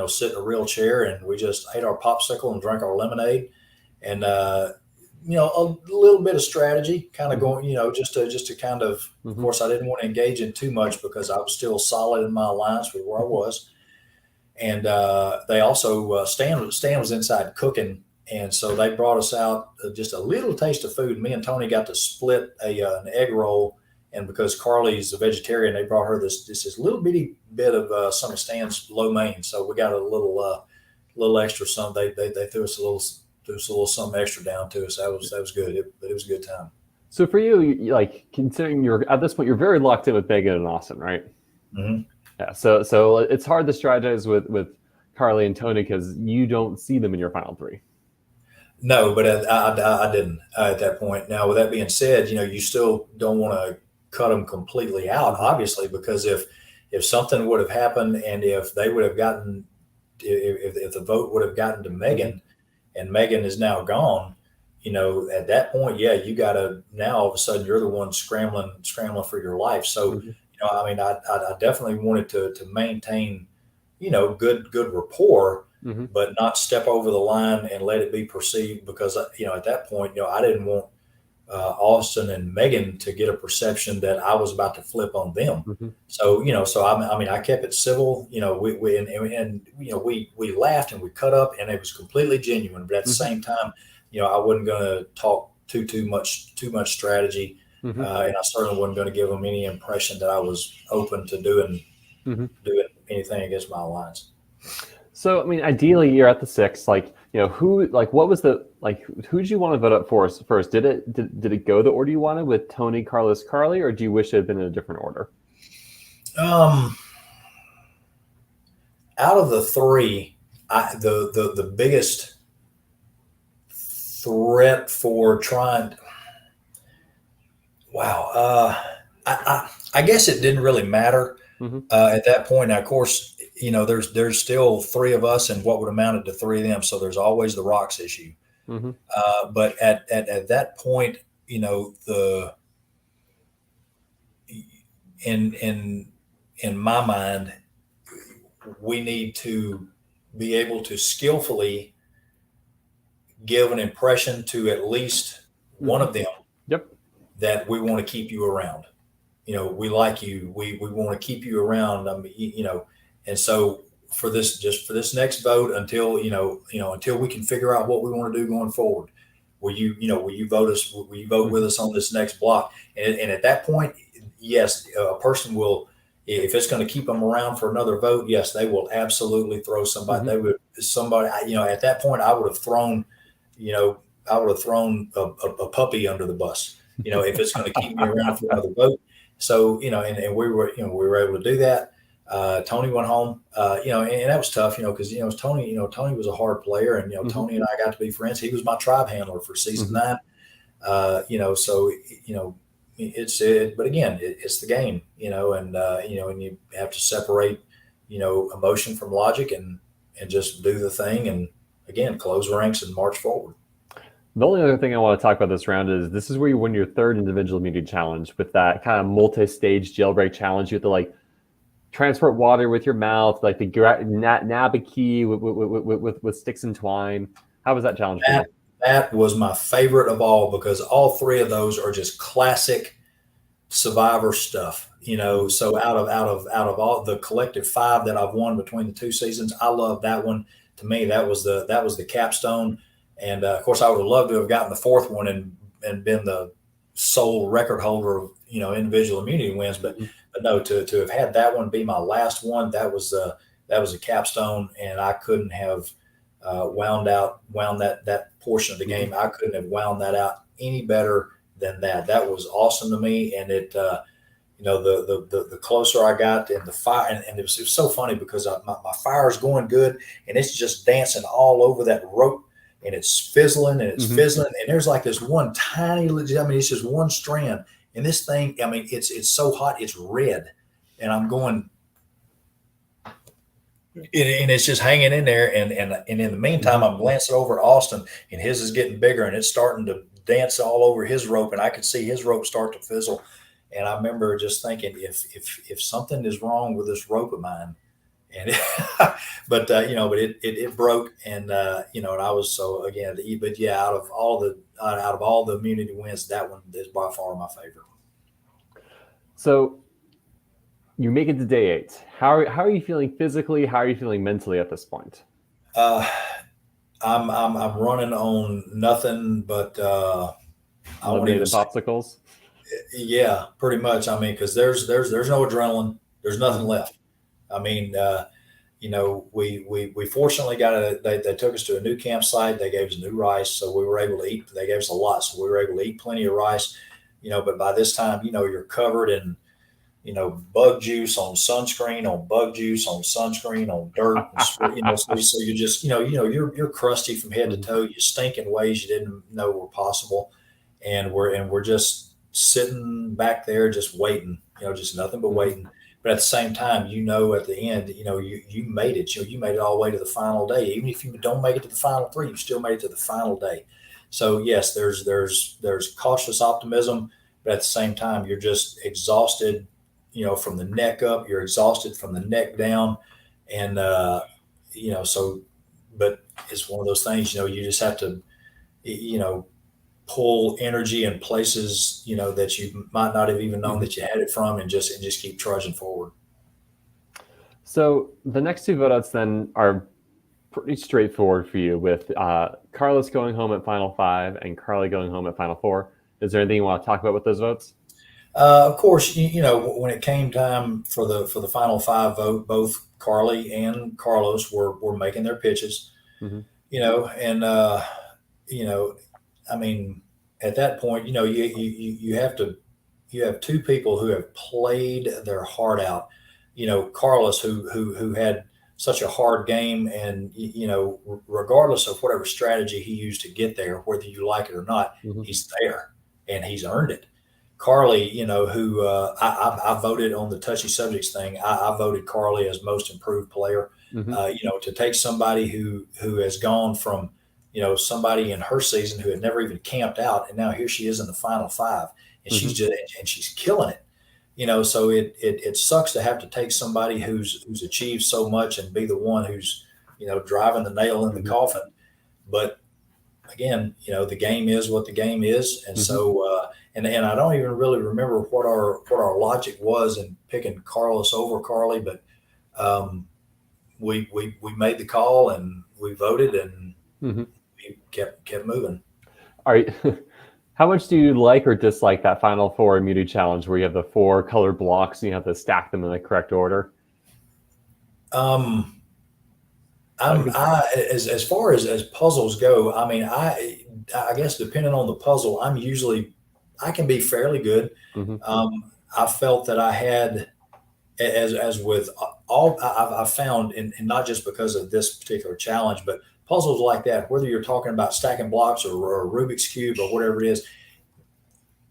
sit in a real chair, and we just ate our popsicle and drank our lemonade, and a little bit of strategy, kind of going, just to kind of. Of course, I didn't want to engage in too much because I was still solid in my alliance with where I was, and they also Stan was inside cooking. And so they brought us out just a little taste of food. Me and Tony got to split an egg roll. And because Carly's a vegetarian, they brought her this little bitty bit of some of Stan's lo mein. So we got a little extra some. They threw us a little something extra down to us. That was good. It was a good time. So for you, like considering you're at this point, you're very locked in with Megan and Austin, right? Mm-hmm. Yeah. So it's hard to strategize with Carly and Tony because you don't see them in your final three. No, but I didn't at that point. Now, with that being said, you still don't want to cut them completely out, obviously, because if something would have happened and if they would have gotten, if the vote would have gotten to Megan and Megan is now gone, at that point, yeah, you got to, now all of a sudden you're the one scrambling for your life. So, I mean, I definitely wanted to maintain, good rapport. But not step over the line and let it be perceived because, at that point, I didn't want Austin and Megan to get a perception that I was about to flip on them. So, I mean, I kept it civil, we laughed and we cut up and it was completely genuine. But at the same time, I wasn't going to talk too much strategy. And I certainly wasn't going to give them any impression that I was open to doing anything against my alliance. So, I mean, ideally, you're at the 6. Like, what was who did you want to vote up for first? Did it go the order you wanted with Tony, Carlos, Carly, or do you wish it had been in a different order? Out of the 3, the biggest threat for trying. Wow. I guess it didn't really matter at that point. Now, of course, there's still 3 of us and what would amounted to 3 of them. So there's always the rocks issue. But at that point, in my mind, we need to be able to skillfully give an impression to at least one of them that we want to keep you around. We like you. We want to keep you around. I mean, and so for this next vote, until until we can figure out what we want to do going forward, will you vote us? Will you vote with us on this next block? And at that point, yes, a person will. If it's going to keep them around for another vote, yes, they will absolutely throw somebody. At that point, I would have thrown, a puppy under the bus. If it's going to keep me around for another vote. So and we were able to do that. Tony went home, and that was tough, because Tony was a hard player, and Tony and I got to be friends. He was my tribe handler for season 9. So but again, it's the game, and you have to separate, emotion from logic and just do the thing, and again, close ranks and march forward. The only other thing I want to talk about this round is this is where you win your 3rd individual immunity challenge with that kind of multi-stage jailbreak challenge. You have to transport water with your mouth, like the nab a key with sticks and twine. How was that challenge for you? That was my favorite of all because all 3 of those are just classic Survivor stuff. So out of all the collective 5 that I've won between the 2 seasons, I love that one. To me, that was the capstone. And of course, I would have loved to have gotten the 4th one and been the sole record holder of, individual immunity wins, but no, to have had that one be my last one, that was a capstone, and I couldn't have wound that portion of the game. I couldn't have wound that out any better than that. That was awesome to me, and it. The closer I got in the fire, and it was so funny because my fire is going good, and it's just dancing all over that rope, and it's fizzling and it's fizzling, and there's like this one tiny, it's just one strand, and this thing, it's so hot, it's red, and I'm going, and it's just hanging in there, and in the meantime, I'm glancing over at Austin, and his is getting bigger, and it's starting to dance all over his rope, and I could see his rope start to fizzle. And I remember just thinking, if something is wrong with this rope of mine, and but it broke, and and I was, so again, but yeah, out of all the immunity wins, that one is by far my favorite. So you make it to day 8. How are you feeling physically? How are you feeling mentally at this point? I'm running on nothing but lemonade and popsicles. Yeah, pretty much. Because there's no adrenaline. There's nothing left. We fortunately they took us to a new campsite. They gave us new rice, so we were able to eat. They gave us a lot, so we were able to eat plenty of rice. But by this time, you're covered in, bug juice on sunscreen, on bug juice on sunscreen, on dirt. So you just, you're crusty from head to toe. You stink in ways you didn't know were possible, and we're just sitting back there just waiting, just nothing but waiting. But at the same time, at the end, you made it. You made it all the way to the final day. Even if you don't make it to the final 3, you still made it to the final day. So yes, there's cautious optimism, but at the same time, you're just exhausted, from the neck up. You're exhausted from the neck down, and so. But it's one of those things. You just have to, pull energy in places, that you might not have even known that you had it from, and just keep trudging forward. So the next 2 vote outs then are pretty straightforward for you, with Carlos going home at final 5 and Carly going home at final 4. Is there anything you want to talk about with those votes? Of course, when it came time for the final 5 vote, both Carly and Carlos were making their pitches, at that point, you have 2 people who have played their heart out. Carlos, who had such a hard game, and regardless of whatever strategy he used to get there, whether you like it or not, he's there and he's earned it. Carly, who I voted on the touchy subjects thing. I voted Carly as most improved player. To take somebody who has gone from, somebody in her season who had never even camped out, and now here she is in the final 5, and she's killing it. So it sucks to have to take somebody who's achieved so much and be the one who's, driving the nail in the coffin. But again, the game is what the game is, and so and I don't even really remember what our logic was in picking Carlos over Carly, but we made the call and we voted, and we kept moving. All right. How much do you like or dislike that final 4 immunity challenge where you have the 4 colored blocks and you have to stack them in the correct order? As far as puzzles go, I guess depending on the puzzle, I can be fairly good. I felt that I had, as with all, I've found, and not just because of this particular challenge, but puzzles like that, whether you're talking about stacking blocks or Rubik's Cube or whatever it is,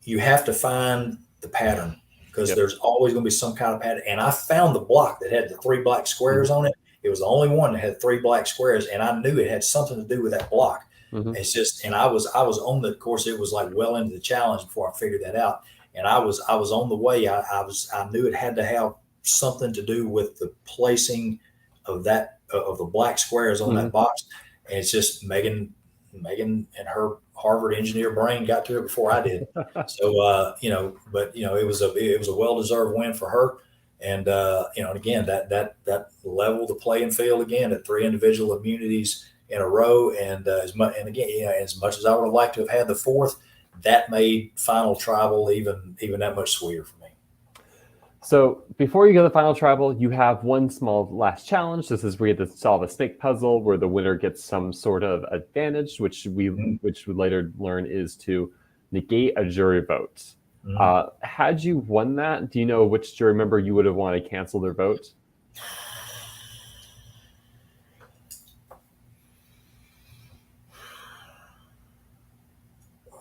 you have to find the pattern, because there's always going to be some kind of pattern. And I found the block that had the 3 black squares on it. It was the only one that had 3 black squares, and I knew it had something to do with that block. It's just, and I was on the course. It was like well into the challenge before I figured that out. And I was on the way. I knew it had to have something to do with the placing of the black squares on that box. And it's just Megan and her Harvard engineer brain got to it before I did. So, it was a well-deserved win for her. And, and again, that leveled the playing field again at 3 individual immunities in a row. And as much as I would have liked to have had the 4th, that made final tribal even that much sweeter for me. So before you go to the final tribal, you have one small last challenge. This is where you have to solve a snake puzzle where the winner gets some sort of advantage, which we later learn is to negate a jury vote. Had you won that, do you know which jury member you would have wanted to cancel their vote?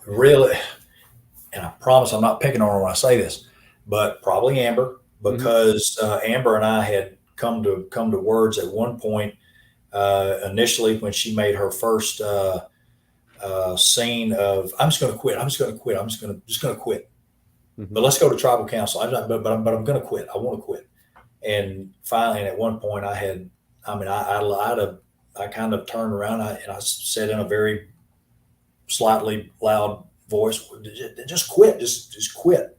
Really, and I promise I'm not picking on her when I say this, but probably Amber, because Amber and I had come to words at one point initially when she made her first scene of I'm just going to quit. I'm just going to quit. I'm just going to quit. But let's go to tribal council. But I'm going to quit. I want to quit. And finally, and at one point, I kind of turned around and I said in a very slightly loud voice, just quit, just quit.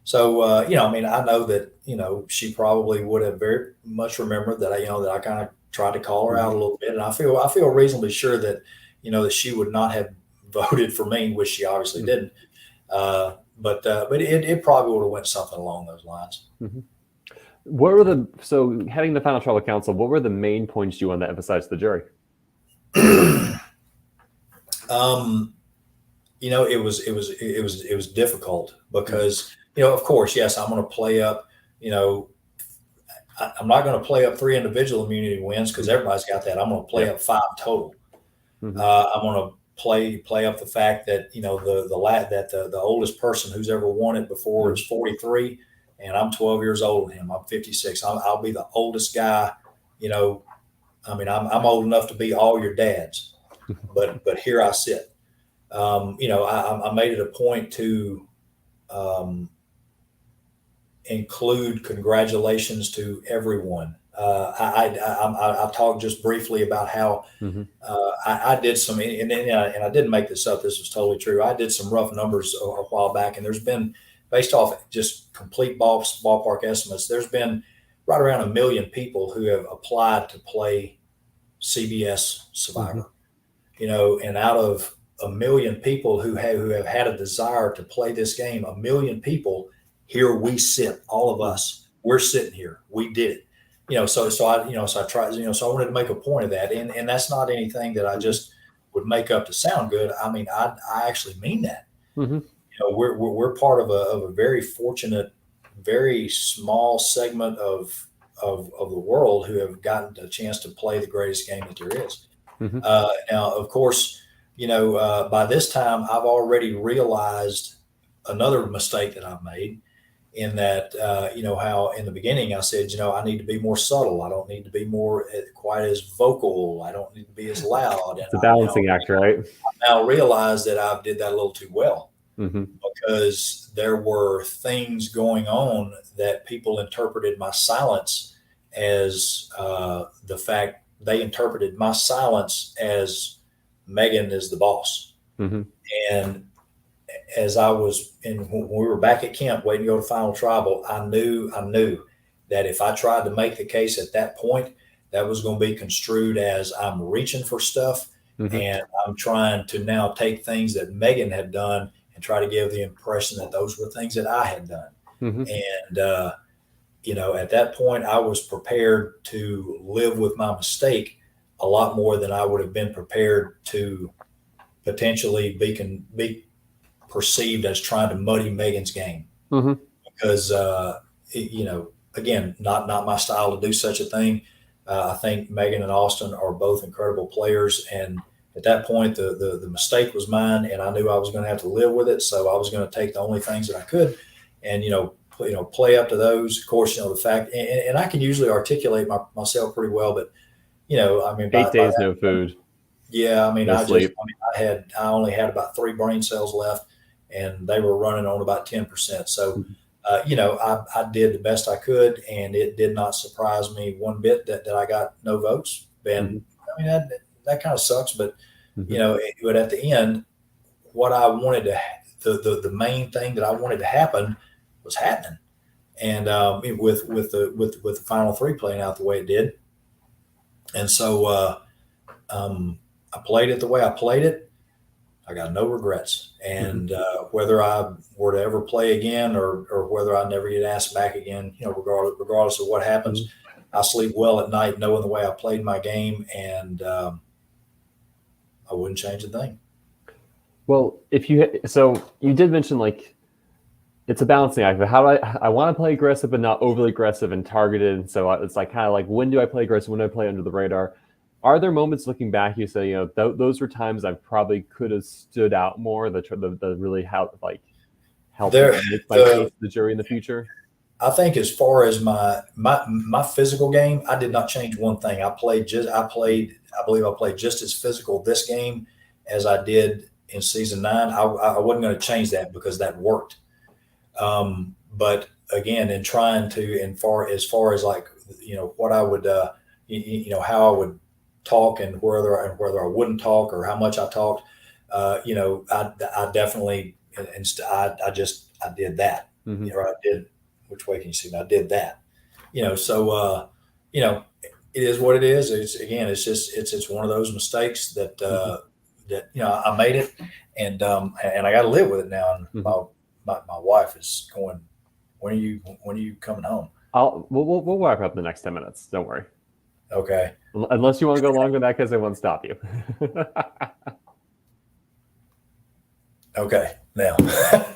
So, I know that, she probably would have very much remembered that I kind of tried to call her out a little bit. And I feel reasonably sure that, that she would not have voted for me, which she obviously didn't. But it probably would have went something along those lines. What were so heading to the final tribal council, what were the main points you wanted to emphasize to the jury? It was difficult because, of course, yes, I'm going to play up, I'm not going to play up 3 individual immunity wins because everybody's got that. I'm going to play up 5 total. I'm going to play up the fact that, the oldest person who's ever won it before is 43 and I'm 12 years older than him. I'm 56. I'll be the oldest guy, I'm old enough to be all your dads, but here I sit. I made it a point to include congratulations to everyone. I talked just briefly about how I did some, and I didn't make this up. This was totally true. I did some rough numbers a while back, and there's been, based off just complete ballpark estimates, there's been right around 1 million people who have applied to play CBS Survivor. And out of 1 million people who have had a desire to play this game, 1 million people, here we sit, all of us, we're sitting here, we did it. So I tried, so I wanted to make a point of that. And that's not anything that I just would make up to sound good. I actually mean that. We're part of a very fortunate, very small segment of the world who have gotten a chance to play the greatest game that there is. Now, of course, by this time I've already realized another mistake that I've made in that, how in the beginning I said, I need to be more subtle. I don't need to be quite as vocal. I don't need to be as loud. It's a balancing act, right? I now realize that I did that a little too well because there were things going on that people interpreted my silence as the fact they interpreted my silence as Megan is the boss. And as I was when we were back at camp waiting to go to final tribal, I knew that if I tried to make the case at that point, that was going to be construed as I'm reaching for stuff and I'm trying to now take things that Megan had done and try to give the impression that those were things that I had done. And, at that point I was prepared to live with my mistake a lot more than I would have been prepared to potentially be perceived as trying to muddy Megan's game because, again, not my style to do such a thing. I think Megan and Austin are both incredible players. And at that point, the mistake was mine and I knew I was going to have to live with it. So I was going to take the only things that I could and, play up to those. Of course, the fact, and I can usually articulate myself pretty well, but, 8 days, no food. Yeah. Sleep. I only had about 3 brain cells left and they were running on about 10%. So, I did the best I could and it did not surprise me one bit that I got no votes. And that kind of sucks, but, but at the end, what I wanted the main thing that I wanted to happen was happening. And, with the final 3 playing out the way it did. And so, I played it the way I played it. I got no regrets. And whether I were to ever play again or whether I never get asked back again, regardless of what happens, I sleep well at night knowing the way I played my game, and I wouldn't change a thing. Well, so you did mention like it's a balancing act. But how do I want to play aggressive but not overly aggressive and targeted. So it's like kind of like, when do I play aggressive? When do I play under the radar? Are there moments looking back you say, those were times I probably could have stood out more, the really helped make my case to the jury in the future? I think as far as my physical game, I did not change one thing. I believe I played just as physical this game as I did in season 9. I wasn't going to change that because that worked. But again, in trying to, as far as like, what I would, how I would talk and whether I wouldn't talk or how much I talked, I definitely, I did that. I did. Which way can you see me? I did that. So it is what it is. It's one of those mistakes that I made it, and I got to live with it now. And my wife is going, when are you coming home? We'll wrap up in the next 10 minutes. Don't worry. Okay. Unless you want to go longer than that, because I won't stop you. Okay. Now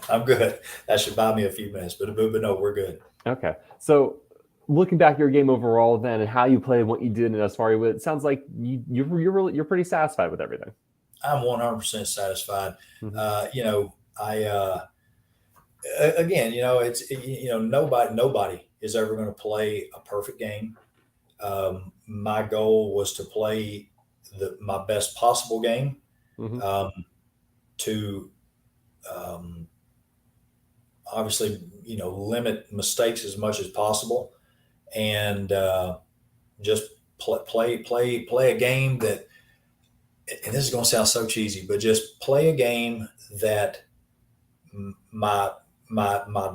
I'm good. That should buy me a few minutes, but no, we're good. Okay. So looking back at your game overall then and how you played and what you did, and as far as it sounds like you're pretty satisfied with everything. I'm 100% satisfied. Again, it's, nobody is ever going to play a perfect game. My goal was to play my best possible game, to obviously, limit mistakes as much as possible, and just play a game that, and this is going to sound so cheesy, but just play a game that my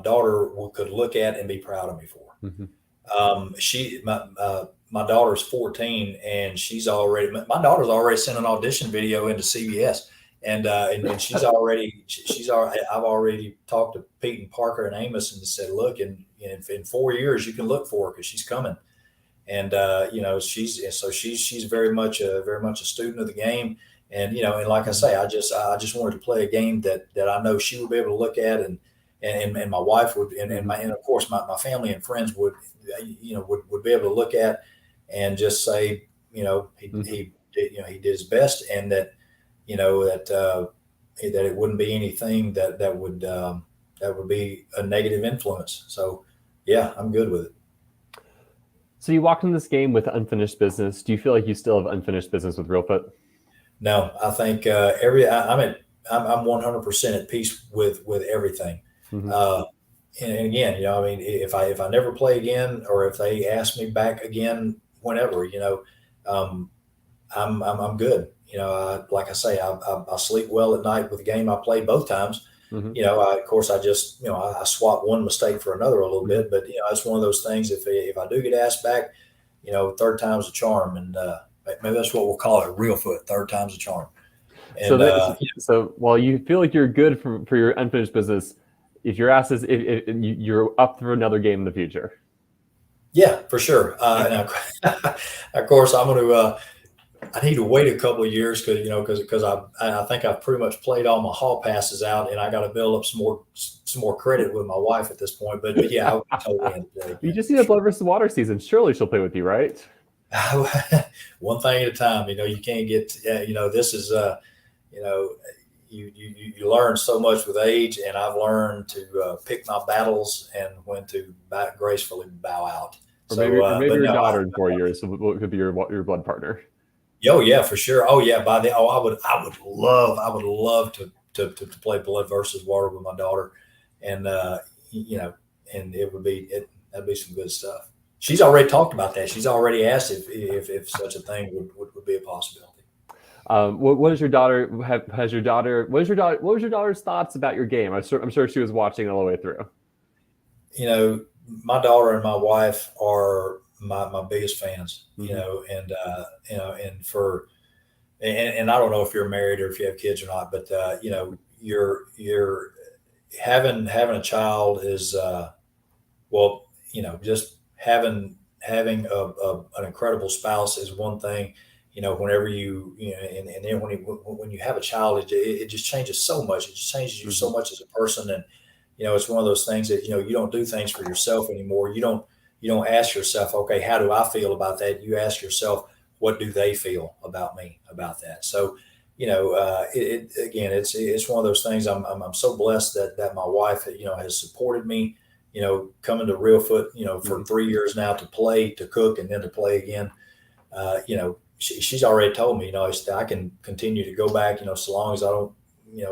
daughter could look at and be proud of me for. My daughter's 14, and my daughter's already sent an audition video into CBS. And she's already, I've already talked to Pete and Parker and Amos and said, look, in 4 years you can look for her because she's coming. And, she's very much a student of the game. And, and like I say, I just wanted to play a game that I know she would be able to look at, and my wife would, and of course my family and friends would be able to look at and just say, he did his best, and that, that it wouldn't be anything that would be a negative influence. So yeah, I'm good with it. So you walked in this game with unfinished business. Do you feel like you still have unfinished business with Reelfoot? No, I think I'm 100% at peace with everything. And again, if I never play again, or if they ask me back again, whenever, I'm good. Like I say, I sleep well at night with the game I played both times. Of course, I just, I swap one mistake for another a little bit, but it's one of those things. If I do get asked back, third time's a charm, and maybe that's what we'll call it, Reelfoot. Third time's a charm. And, so while you feel like you're good for your unfinished business, if you're asked, you're up for another game in the future. Yeah, for sure. Now, of course, I'm going to. I need to wait a couple of years because I think I've pretty much played all my hall passes out, and I got to build up some more credit with my wife at this point. But yeah, I totally. You just need a blood versus water season. Surely she'll play with you, right? One thing at a time. You can't get. This is. You learn so much with age, and I've learned to pick my battles and when to gracefully bow out. Or maybe your daughter in 4 years could be your blood partner. Oh yeah, for sure. Oh yeah, I would love to play blood versus water with my daughter, and and that'd be some good stuff. She's already talked about that. She's already asked if such a thing would be a possibility. What is your daughter? What was your daughter's thoughts about your game? I'm sure she was watching all the way through. My daughter and my wife are my biggest fans, and for and I don't know if you're married or if you have kids or not, but you're having a child is well, just having an incredible spouse is one thing. Whenever and then when you have a child, it just changes so much. It just changes you so Hmm. much as a person, and it's one of those things that you don't do things for yourself anymore. You don't ask yourself, okay, how do I feel about that? You ask yourself, what do they feel about me about that? So, again, it's one of those things. I'm so blessed that my wife, has supported me, coming to Reelfoot, for Hmm. 3 years now to play, to cook, and then to play again. She's already told me, I can continue to go back, so long as I don't,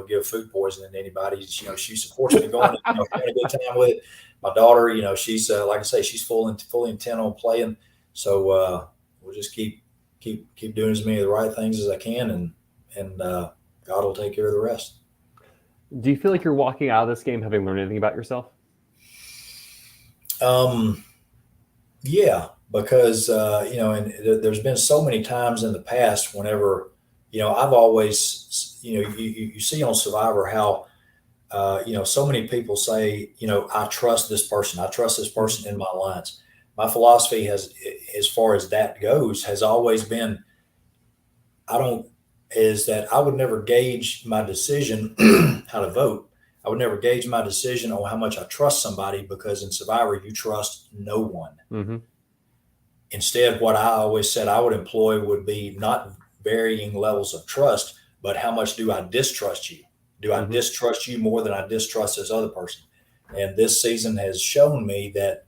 give food poisoning to anybody. She supports me going, having a good time with it. My daughter, she's like I say, she's fully intent on playing. So we'll just keep doing as many of the right things as I can, and God will take care of the rest. Do you feel like you're walking out of this game having learned anything about yourself? Um, Yeah, because and there's been so many times in the past whenever I've always you see on Survivor how so many people say I trust this person, I trust this Hmm. person in my lines. My philosophy has, as far as that goes, has always been I don't is that I would never gauge my decision how to vote. I would never gauge my decision on how much I trust somebody, because in Survivor you trust no one. Hmm. Instead, what I always said I would employ would be not varying levels of trust, but how much do I distrust you? Do I Hmm. distrust you more than I distrust this other person? And this season has shown me that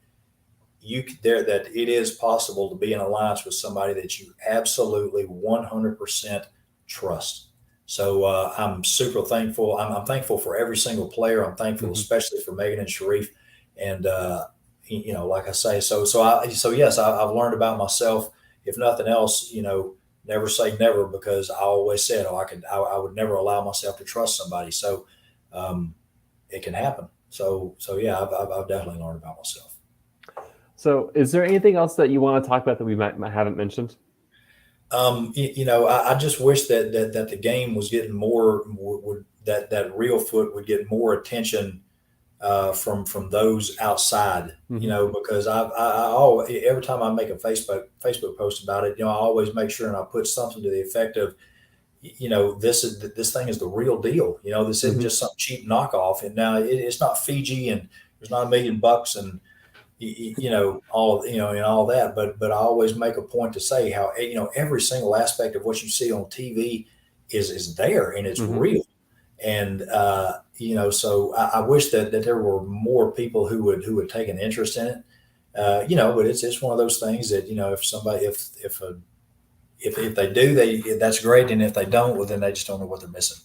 that it is possible to be in alliance with somebody that you absolutely 100% trust. So I'm super thankful. I'm thankful for every single player. I'm thankful, Hmm. especially for Megan and Sharif. And like I say, so yes, I've learned about myself. If nothing else, never say never, because I always said, oh, I would never allow myself to trust somebody. So um, it can happen. So yeah, I've definitely learned about myself. So, is there anything else that you want to talk about that we might haven't mentioned? I just wish that the game was getting more would that real foot would get more attention from those outside. Hmm. Because I always, every time I make a Facebook post about it, I always make sure and I put something to the effect of, this thing is the real deal. This isn't Hmm. just some cheap knockoff. And now it's not Fiji, and there's not $1 million, and and all that, but I always make a point to say how every single aspect of what you see on TV is there, and it's Hmm. real. And so I wish that there were more people who would take an interest in it. But it's one of those things that if somebody if they do, that's great, and if they don't, well, then they just don't know what they're missing.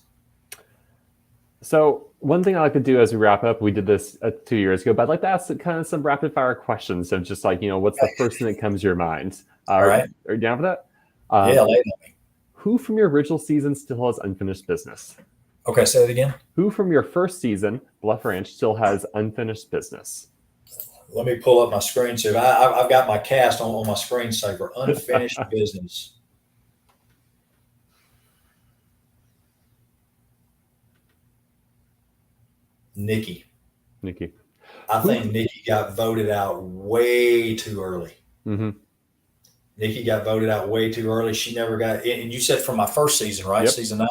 So, one thing I like to do as we wrap up, we did this 2 years ago, but I'd like to ask kind of some rapid fire questions of just like, what's the first thing that comes to your mind? All right. Are you down for that? Yeah. Um, who from your original season still has unfinished business? Okay. Say that again. Who from your first season, Bluff Ranch, still has unfinished business? Let me pull up my screensaver. I've got my cast on my screensaver. Unfinished business. Nikki. Nikki. I Who? think Nikki got voted out way too early. Hmm. Nikki got voted out way too early. She never got. And you said from my first season, right? Yep. Season 9.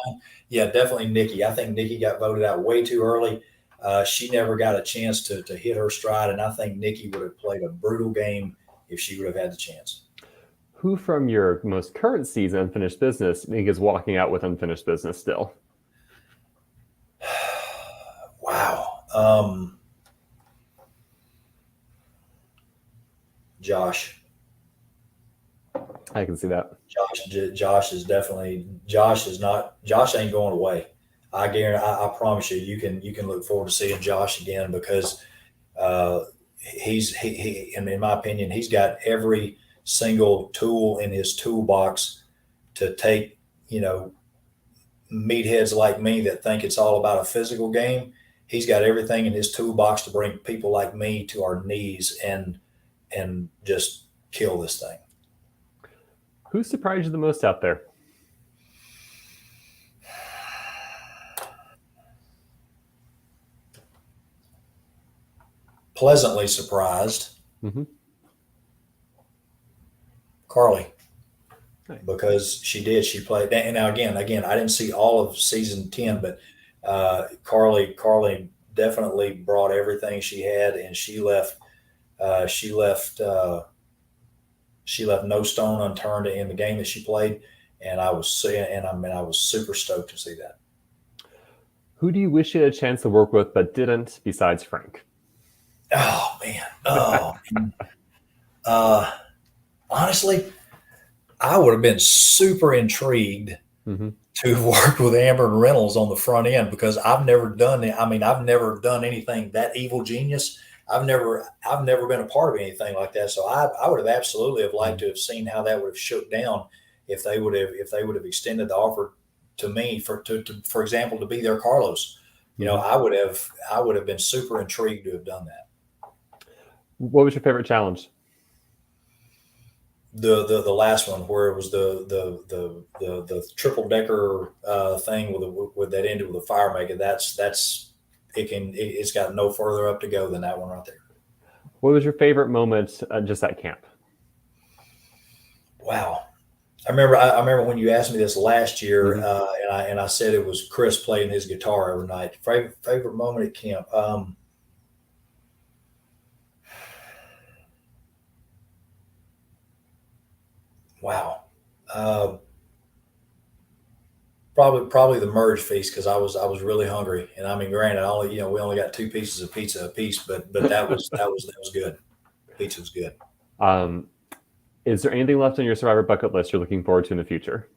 Yeah, definitely Nikki. I think Nikki got voted out way too early. She never got a chance to hit her stride, and I think Nikki would have played a brutal game if she would have had the chance. Who from your most current season, unfinished business, think is walking out with unfinished business still? Wow. Josh. I can see that. Josh is not. Josh ain't going away. I guarantee. I promise you. You can look forward to seeing Josh again, because he and in my opinion, he's got every single tool in his toolbox to take meatheads like me that think it's all about a physical game. He's got everything in his toolbox to bring people like me to our knees and just kill this thing. Who surprised you the most out there? pleasantly surprised. Mm-hmm. Carly. Nice. Because she played. And now again, I didn't see all of season 10, but Carly definitely brought everything she had, and she left no stone unturned in the game that she played. And I was super stoked to see that. Who do you wish you had a chance to work with but didn't, besides Frank? Oh man. Honestly, I would have been super intrigued Mm-hmm. to have worked with Amber and Reynolds on the front end, because I've never done it. I mean, I've never done anything that evil genius. I've never been a part of anything like that. So I would have absolutely have liked to have seen how that would have shook down if they would have extended the offer to me for example, to be their Carlos. You know, I would have been super intrigued to have done that. What was your favorite challenge? The last one, where it was the triple decker thing with that ended with a fire maker. It's got no further up to go than that one right there. What was your favorite moment just at camp? Wow. I remember when you asked me this last year, and I said it was Chris playing his guitar every night. Favorite moment at camp. Wow. Probably the merge feast, because I was really hungry, and I mean, granted, we only got 2 pieces of pizza apiece, but that was good. Pizza was good. Is there anything left on your Survivor bucket list you're looking forward to in the future?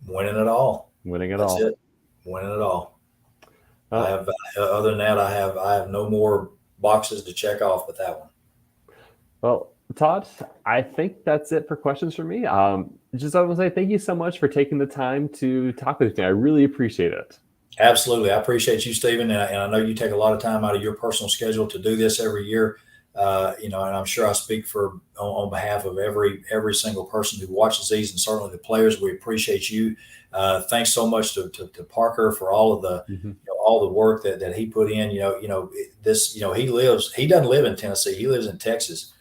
Winning it all. That's it. Winning it all. I have other than that, I have no more boxes to check off but that one. Well, Todd, I think that's it for questions from me. Just I want to say thank you so much for taking the time to talk with me. I really appreciate it. Absolutely. I appreciate you, Stephen. And I know you take a lot of time out of your personal schedule to do this every year. And I'm sure I speak on behalf of every single person who watches these, and certainly the players. We appreciate you. Thanks so much to Parker for all of the all the work that he put in. He doesn't live in Tennessee. He lives in Texas.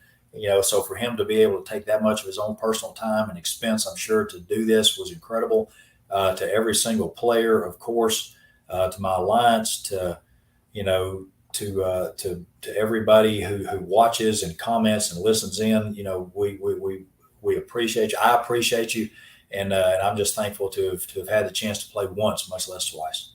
So for him to be able to take that much of his own personal time and expense, I'm sure, to do this was incredible. To every single player, of course, to my alliance, to everybody who watches and comments and listens in. We appreciate you. I appreciate you, and I'm just thankful to have had the chance to play once, much less twice.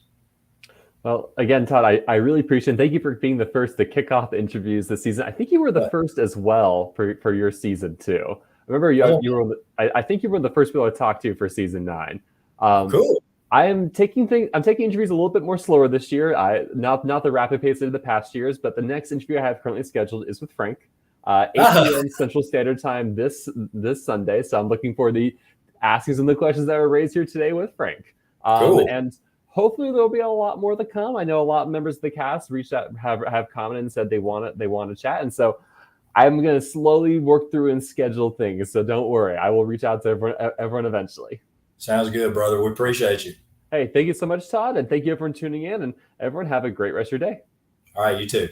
Well, again, Todd, I really appreciate it. Thank you for being the first to kick off the interviews this season. I think you were the first as well for your season too. I remember you were. I think you were the first people I talked to for season 9. Cool. I'm taking interviews a little bit more slower this year. Not the rapid pace of the past years, but the next interview I have currently scheduled is with Frank, 8 p.m. Central Standard Time this Sunday. So I'm looking forward to asking some of the questions that were raised here today with Frank. Cool. And hopefully there'll be a lot more to come. I know a lot of members of the cast reached out, have commented and said they want to chat, and so I'm going to slowly work through and schedule things. So don't worry, I will reach out to everyone eventually. Sounds good, brother. We appreciate you. Hey, thank you so much, Todd, and thank you everyone tuning in, and everyone have a great rest of your day. All right, you too.